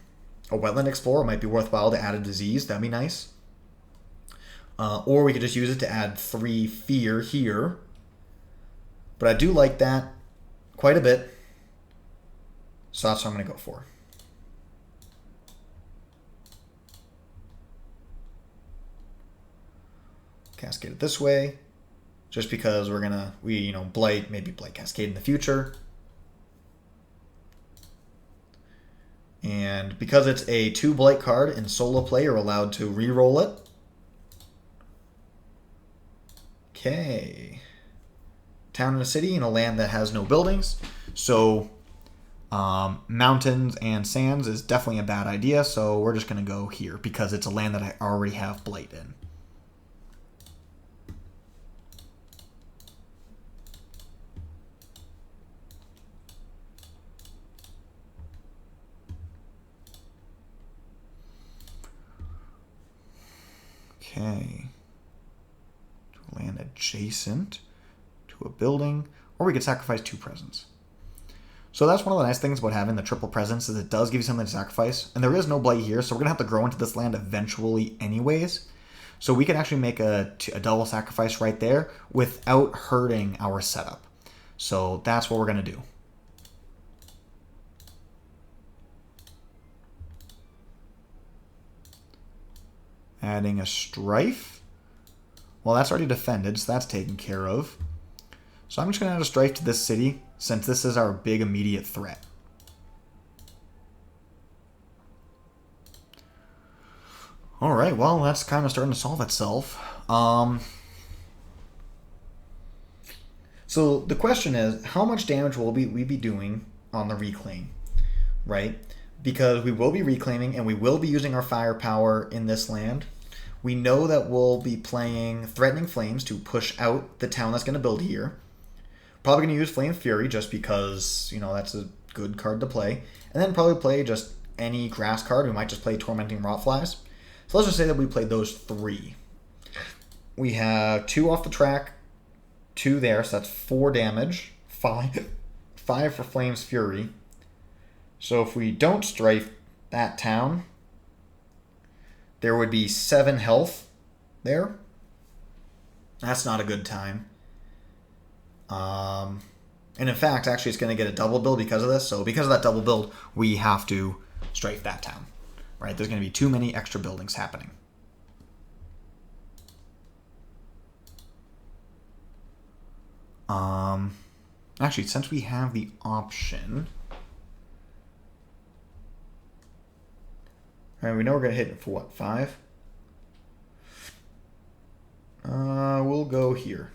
Wetland Explorer, it might be worthwhile to add a disease. That'd be nice. Or we could just use it to add 3 fear here. But I do like that quite a bit. So that's what I'm going to go for. Cascade it this way. Just because we're going to, blight, maybe blight cascade in the future. And because it's a 2 blight card in solo play, you're allowed to re-roll it. Okay. Town and a city in a land that has no buildings. So mountains and sands is definitely a bad idea. So we're just going to go here because it's a land that I already have blight in. Okay. Land adjacent to a building, or we could sacrifice 2 presents. So that's one of the nice things about having the triple presence, is it does give you something to sacrifice, and there is no blight here, so we're gonna have to grow into this land eventually anyways. So we can actually make a double sacrifice right there without hurting our setup. So that's what we're gonna do. Adding a strife. Well, that's already defended, so that's taken care of. So I'm just going to add a strife to this city, since this is our big immediate threat. Alright, well, that's kind of starting to solve itself. So the question is, how much damage will we be doing on the reclaim, right? Because we will be reclaiming, and we will be using our firepower in this land. We know that we'll be playing Threatening Flames to push out the town that's going to build here. Probably going to use Flame Fury just because, that's a good card to play. And then probably play just any grass card. We might just play Tormenting Rotflies. So let's just say that we played those 3. We have 2 off the track, 2 there, so that's 4 damage. 5 for Flame's Fury. So if we don't strife that town, there would be 7 health there. That's not a good time. And in fact, actually, it's going to get a double build because of this. So because of that double build, we have to strafe that town. Right? There's going to be too many extra buildings happening. Actually, since we have the option, all right, we know we're going to hit it for what, 5? We'll go here.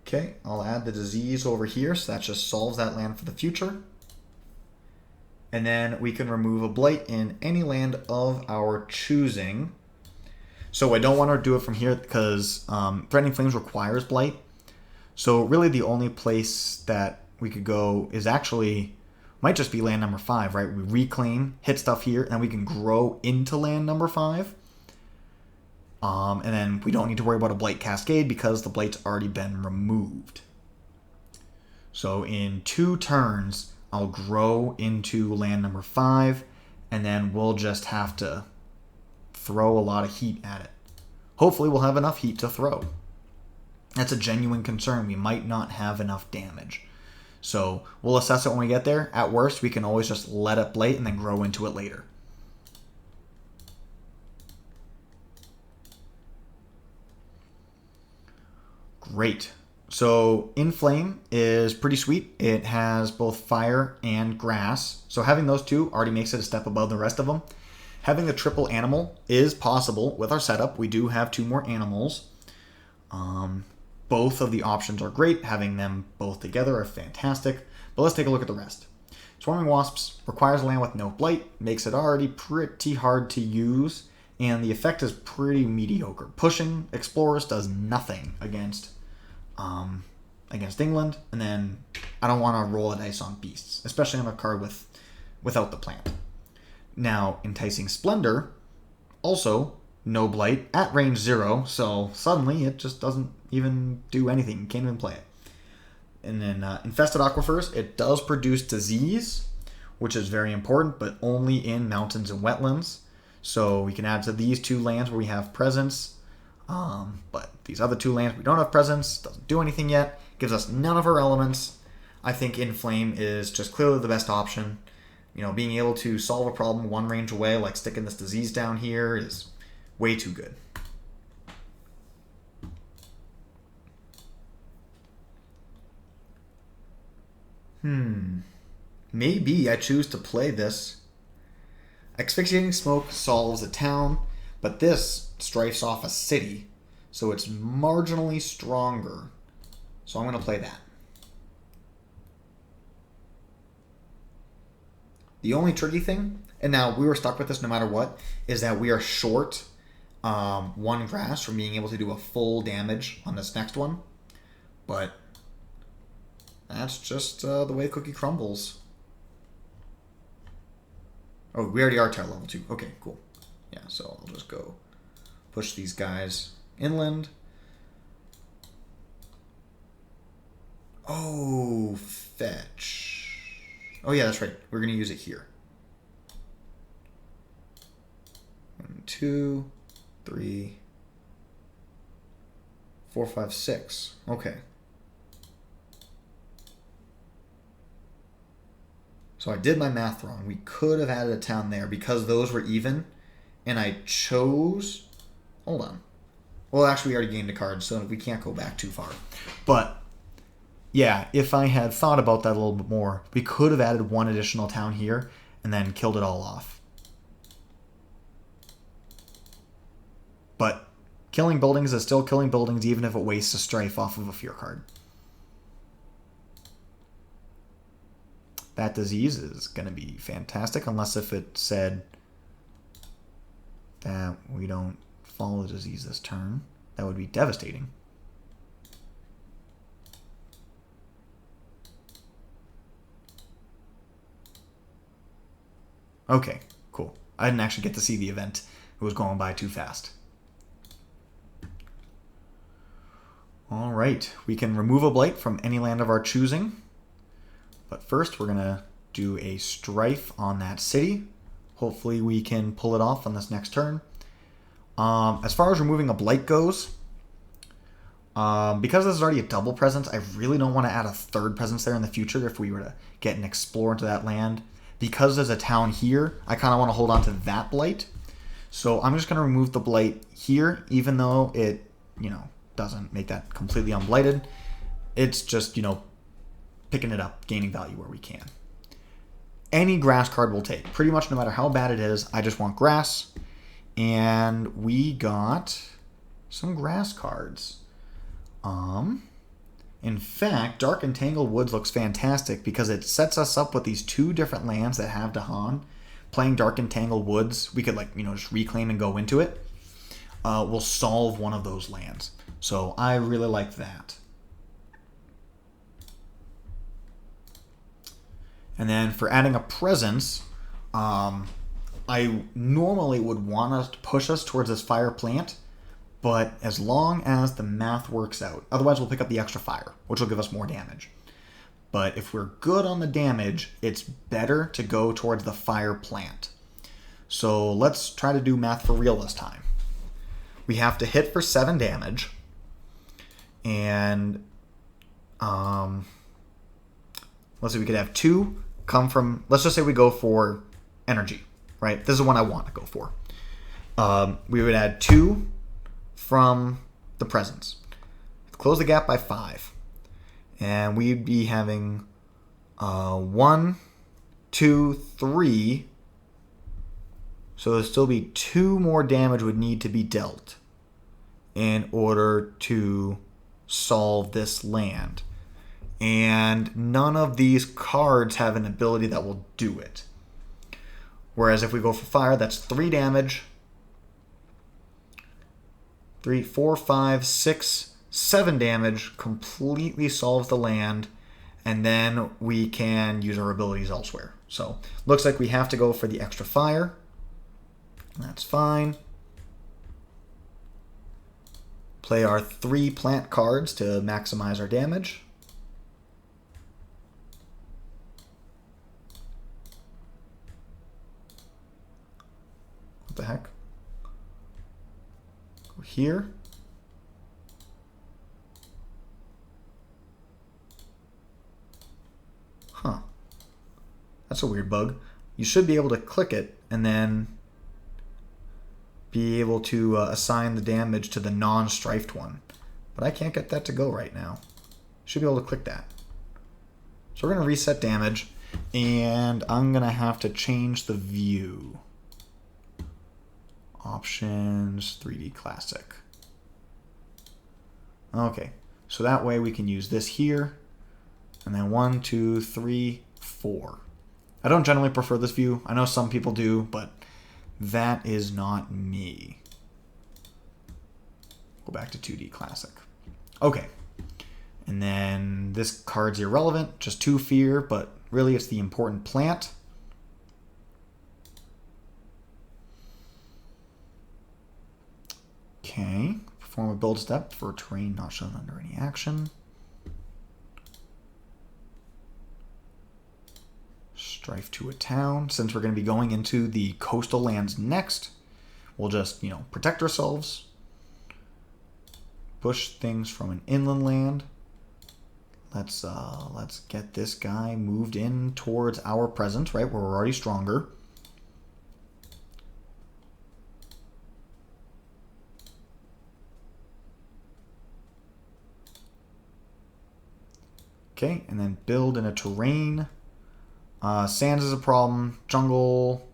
Okay, I'll add the disease over here, so that just solves that land for the future. And then we can remove a blight in any land of our choosing. So I don't want to do it from here because Threatening Flames requires blight. So really the only place that we could go is actually, might just be land number 5, right? We reclaim, hit stuff here, and then we can grow into land number 5. And then we don't need to worry about a blight cascade because the blight's already been removed. So in 2 turns, I'll grow into land number 5, and then we'll just have to throw a lot of heat at it. Hopefully we'll have enough heat to throw. That's a genuine concern. We might not have enough damage. So we'll assess it when we get there. At worst, we can always just let it blight and then grow into it later. Great. So Inflame is pretty sweet. It has both fire and grass. So having those two already makes it a step above the rest of them. Having a triple animal is possible with our setup. We do have 2 more animals. Both of the options are great. Having them both together are fantastic. But let's take a look at the rest. Swarming Wasps requires land with no blight. Makes it already pretty hard to use. And the effect is pretty mediocre. Pushing Explorers does nothing against England, and then I don't want to roll a dice on beasts, especially on a card without the plant. Now, Enticing Splendor, also no blight at range 0, so suddenly it just doesn't even do anything. You can't even play it. And then Infested Aquifers, it does produce disease, which is very important, but only in mountains and wetlands. So we can add to these 2 lands where we have presence. But these other 2 lands we don't have presence, doesn't do anything yet, gives us none of our elements. I think Inflame is just clearly the best option. You know, being able to solve a problem 1 range away, like sticking this disease down here, is way too good. Maybe I choose to play this. Asphyxiating Smoke solves a town, but this strifes off a city, so it's marginally stronger. So I'm going to play that. The only tricky thing, and now we were stuck with this no matter what, is that we are short 1 grass from being able to do a full damage on this next one. But that's just the way cookie crumbles. Oh, we already are tier level 2. Okay, cool. Yeah, so I'll just go push these guys inland. Oh, fetch. Oh, yeah, that's right. We're going to use it here. 1, 2, 3, 4, 5, 6. Okay. So I did my math wrong. We could have added a town there because those were even. And I chose... Hold on. Well, actually, we already gained a card, so we can't go back too far. But, yeah, if I had thought about that a little bit more, we could have added 1 additional town here and then killed it all off. But killing buildings is still killing buildings, even if it wastes a strife off of a fear card. That disease is going to be fantastic, unless if it said that we don't follow the disease this turn. That would be devastating. Okay, cool. I didn't actually get to see the event. It was going by too fast. All right, we can remove a blight from any land of our choosing. But first, we're going to do a strife on that city. Hopefully we can pull it off on this next turn. As far as removing a blight goes, because this is already a double presence, I really don't want to add a third presence there in the future if we were to get an explorer into that land. Because there's a town here, I kind of want to hold on to that blight. So I'm just going to remove the blight here, even though it, doesn't make that completely unblighted. It's just, picking it up, gaining value where we can. Any grass card will take. Pretty much no matter how bad it is, I just want grass. And we got some grass cards. In fact, Dark and Tangled Woods looks fantastic because it sets us up with these two different lands that have Dahan. Playing Dark and Tangled Woods, we could just reclaim and go into it. We'll solve one of those lands. So I really like that. And then for adding a presence, I normally would want us to push us towards this fire plant, but as long as the math works out. Otherwise, we'll pick up the extra fire, which will give us more damage. But if we're good on the damage, it's better to go towards the fire plant. So let's try to do math for real this time. We have to hit for 7 damage. And let's say we could have 2 come from, let's just say we go for energy, right? This is the one I want to go for. We would add 2 from the presence. Close the gap by 5. And we'd be having 1, 2, 3. So there'll still be 2 more damage would need to be dealt in order to solve this land. And none of these cards have an ability that will do it. Whereas if we go for fire, that's 3 damage. 3, 4, 5, 6, 7 damage completely solves the land, and then we can use our abilities elsewhere. So looks like we have to go for the extra fire. That's fine. Play our 3 plant cards to maximize our damage. What the heck? Go here. Huh. That's a weird bug. You should be able to click it and then be able to assign the damage to the non-strifed one. But I can't get that to go right now. Should be able to click that. So we're going to reset damage, and I'm going to have to change the view. Options, 3D Classic. Okay, so that way we can use this here, and then 1, 2, 3, 4. I don't generally prefer this view. I know some people do, but that is not me. Go back to 2D Classic. Okay, and then this card's irrelevant, just 2 fear, but really it's the important plant. Okay, perform a build step for terrain not shown under any action. Strife to a town. Since we're going to be going into the coastal lands next, we'll just, protect ourselves. Push things from an inland land. Let's get this guy moved in towards our presence, right, where we're already stronger. Okay, and then build in a terrain. Sands is a problem. Jungle,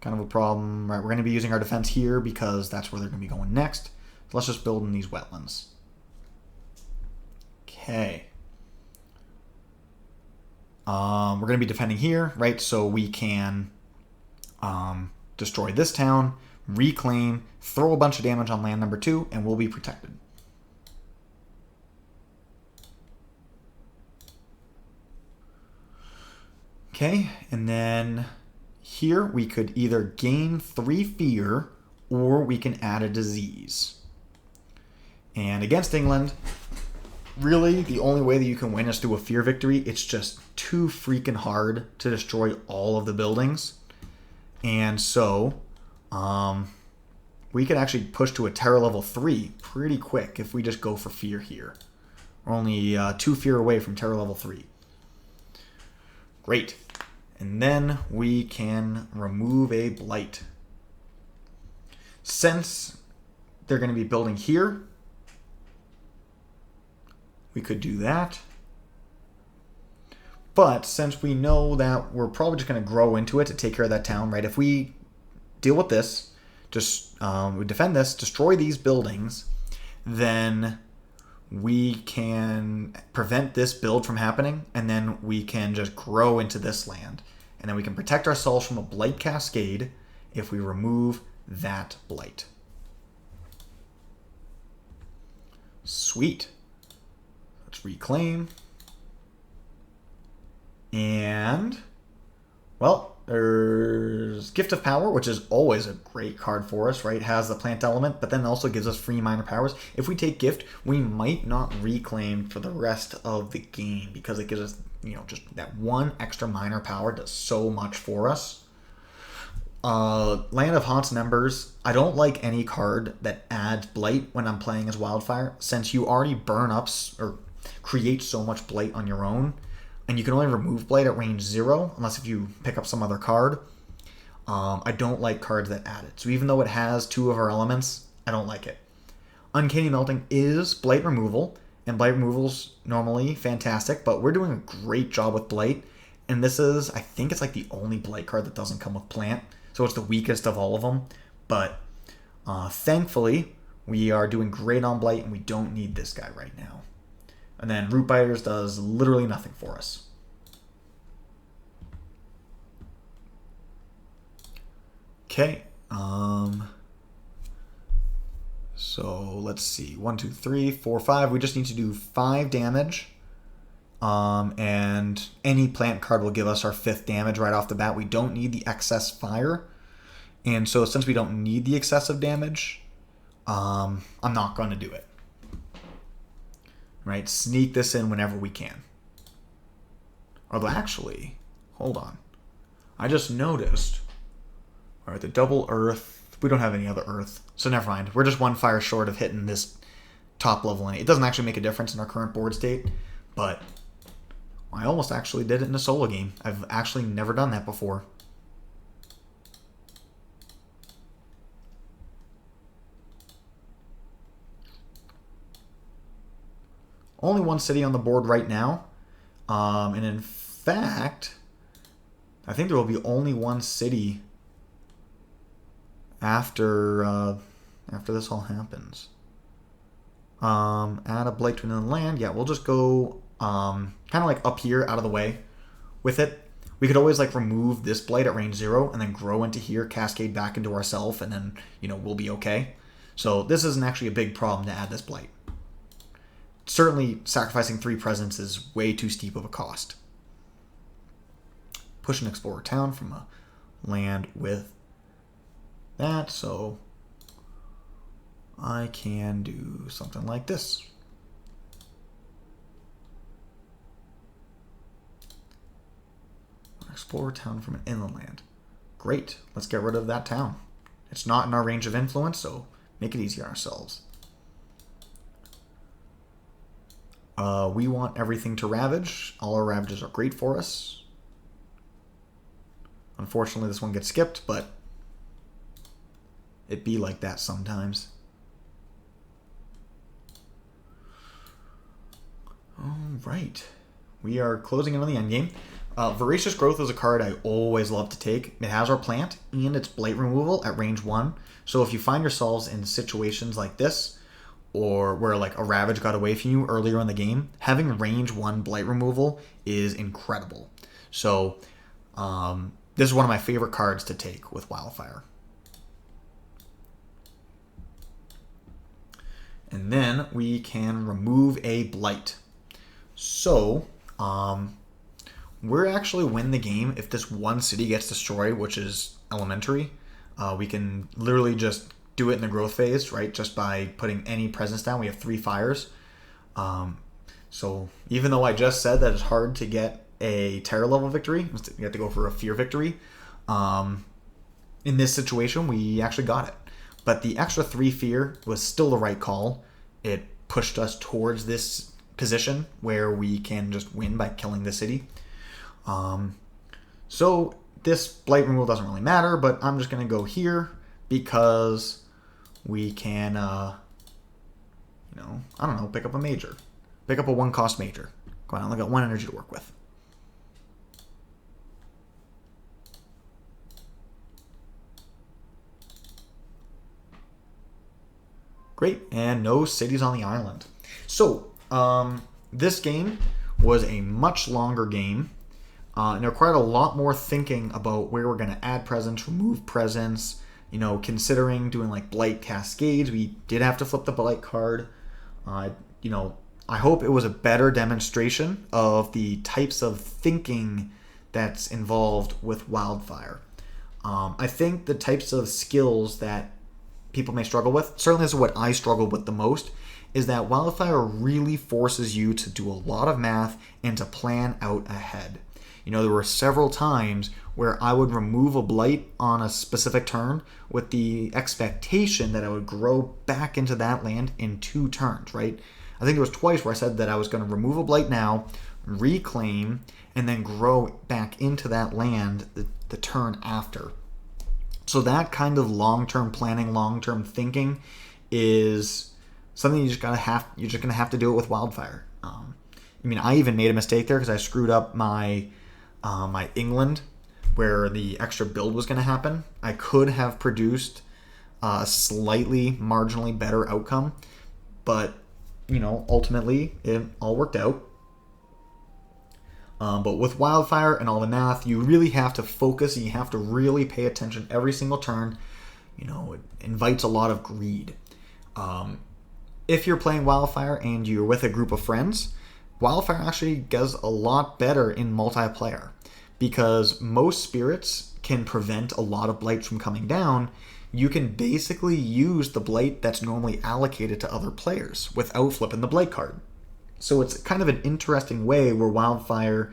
kind of a problem. Right, we're going to be using our defense here because that's where they're going to be going next. So let's just build in these wetlands. Okay. We're going to be defending here, right? So we can destroy this town, reclaim, throw a bunch of damage on land number 2, and we'll be protected. Okay, and then here we could either gain 3 fear or we can add a disease. And against England, really, the only way that you can win is through a fear victory. It's just too freaking hard to destroy all of the buildings. And so, we could actually push to a terror level 3 pretty quick if we just go for fear here. We're only 2 fear away from terror level 3. Great. And then we can remove a blight. Since they're going to be building here, we could do that. But since we know that we're probably just going to grow into it to take care of that town, right? If we deal with this, just we defend this, destroy these buildings, then we can prevent this build from happening, and then we can just grow into this land. And then we can protect ourselves from a blight cascade if we remove that blight. Sweet. Let's reclaim. And, well, there's Gift of Power, which is always a great card for us, right? It has the plant element, but then also gives us free minor powers. If we take Gift, we might not reclaim for the rest of the game because it gives us, just that one extra minor power does so much for us. Land of Haunts and Embers. I don't like any card that adds Blight when I'm playing as Wildfire, since you already burn up or create so much Blight on your own. And you can only remove Blight at range 0, unless if you pick up some other card. I don't like cards that add it. So even though it has 2 of our elements, I don't like it. Uncanny Melting is Blight removal, and Blight removal's normally fantastic, but we're doing a great job with Blight. And this is, I think it's like the only Blight card that doesn't come with Plant, so it's the weakest of all of them. But thankfully, we are doing great on Blight, and we don't need this guy right now. And then Root Biters does literally nothing for us. Okay. So let's see. 1, 2, 3, 4, 5. We just need to do 5 damage. And any plant card will give us our 5th damage right off the bat. We don't need the excess fire. And so since we don't need the excessive damage, I'm not going to do it. Right? Sneak this in whenever we can. Although actually, hold on. I just noticed, all right, the double earth, we don't have any other earth, so never mind. We're just 1 fire short of hitting this top level. It doesn't actually make a difference in our current board state, but I almost actually did it in a solo game. I've actually never done that before. Only 1 city on the board right now. And in fact, I think there will be only 1 city after this all happens. Add a blight to another land. Yeah, we'll just go kind of like up here out of the way with it. We could always like remove this blight at range 0 and then grow into here, cascade back into ourselves, and then, we'll be okay. So this isn't actually a big problem to add this blight. Certainly, sacrificing 3 presence is way too steep of a cost. Push an explorer town from a land with that, so I can do something like this. Explorer town from an inland land. Great, let's get rid of that town. It's not in our range of influence, so make it easy on ourselves. We want everything to ravage. All our ravages are great for us. Unfortunately, this one gets skipped, but it be like that sometimes. All right. We are closing in on the endgame. Voracious Growth is a card I always love to take. It has our plant and its blight removal at range 1. So if you find yourselves in situations like this, or where like a Ravage got away from you earlier in the game, having range 1 blight removal is incredible. So this is one of my favorite cards to take with Wildfire. And then we can remove a blight. So we're actually win the game if this 1 city gets destroyed, which is elementary. We can literally just do it in the growth phase, right? Just by putting any presence down. We have 3 fires. So even though I just said that it's hard to get a terror level victory, you have to go for a fear victory. In this situation, we actually got it. But the extra 3 fear was still the right call. It pushed us towards this position where we can just win by killing the city. So this blight removal doesn't really matter, but I'm just going to go here because we can, I don't know, pick up a major. Pick up a 1-cost major. Go on, I only got 1 energy to work with. Great, and no cities on the island. So, this game was a much longer game, and it required a lot more thinking about where we're going to add presence, remove presence, considering doing like blight cascades. We did have to flip the blight card. I hope it was a better demonstration of the types of thinking that's involved with Wildfire. I think the types of skills that people may struggle with, certainly this is what I struggled with the most, is that Wildfire really forces you to do a lot of math and to plan out ahead. There were several times where I would remove a blight on a specific turn with the expectation that I would grow back into that land in 2 turns, right? I think there was twice where I said that I was going to remove a blight now, reclaim, and then grow back into that land the turn after. So that kind of long-term planning, long-term thinking is something you're just going to have to do it with Wildfire. I even made a mistake there because I screwed up my England where the extra build was going to happen. I could have produced a slightly marginally better outcome, but ultimately it all worked out. But with Wildfire and all the math, you really have to focus and you have to really pay attention every single turn. It invites a lot of greed. If you're playing Wildfire and you're with a group of friends, Wildfire actually does a lot better in multiplayer because most spirits can prevent a lot of blights from coming down. You can basically use the blight that's normally allocated to other players without flipping the blight card. So it's kind of an interesting way where Wildfire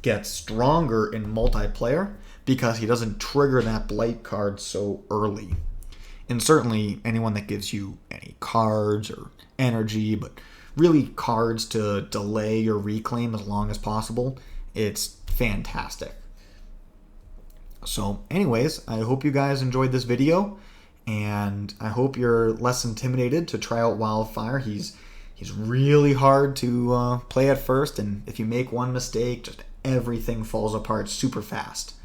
gets stronger in multiplayer because he doesn't trigger that blight card so early. And certainly anyone that gives you any cards or energy, but really cards to delay your reclaim as long as possible, it's fantastic. So anyways, I hope you guys enjoyed this video, and I hope you're less intimidated to try out Wildfire. He's really hard to play at first, and if you make one mistake, just everything falls apart super fast.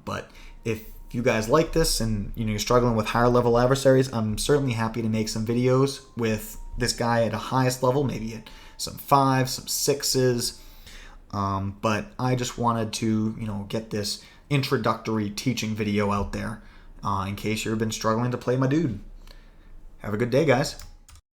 But if you guys like this and you're struggling with higher level adversaries, I'm certainly happy to make some videos with this guy at a highest level, maybe at some 5s, some 6s. But I just wanted to get this introductory teaching video out there in case you've been struggling to play my dude. Have a good day, guys.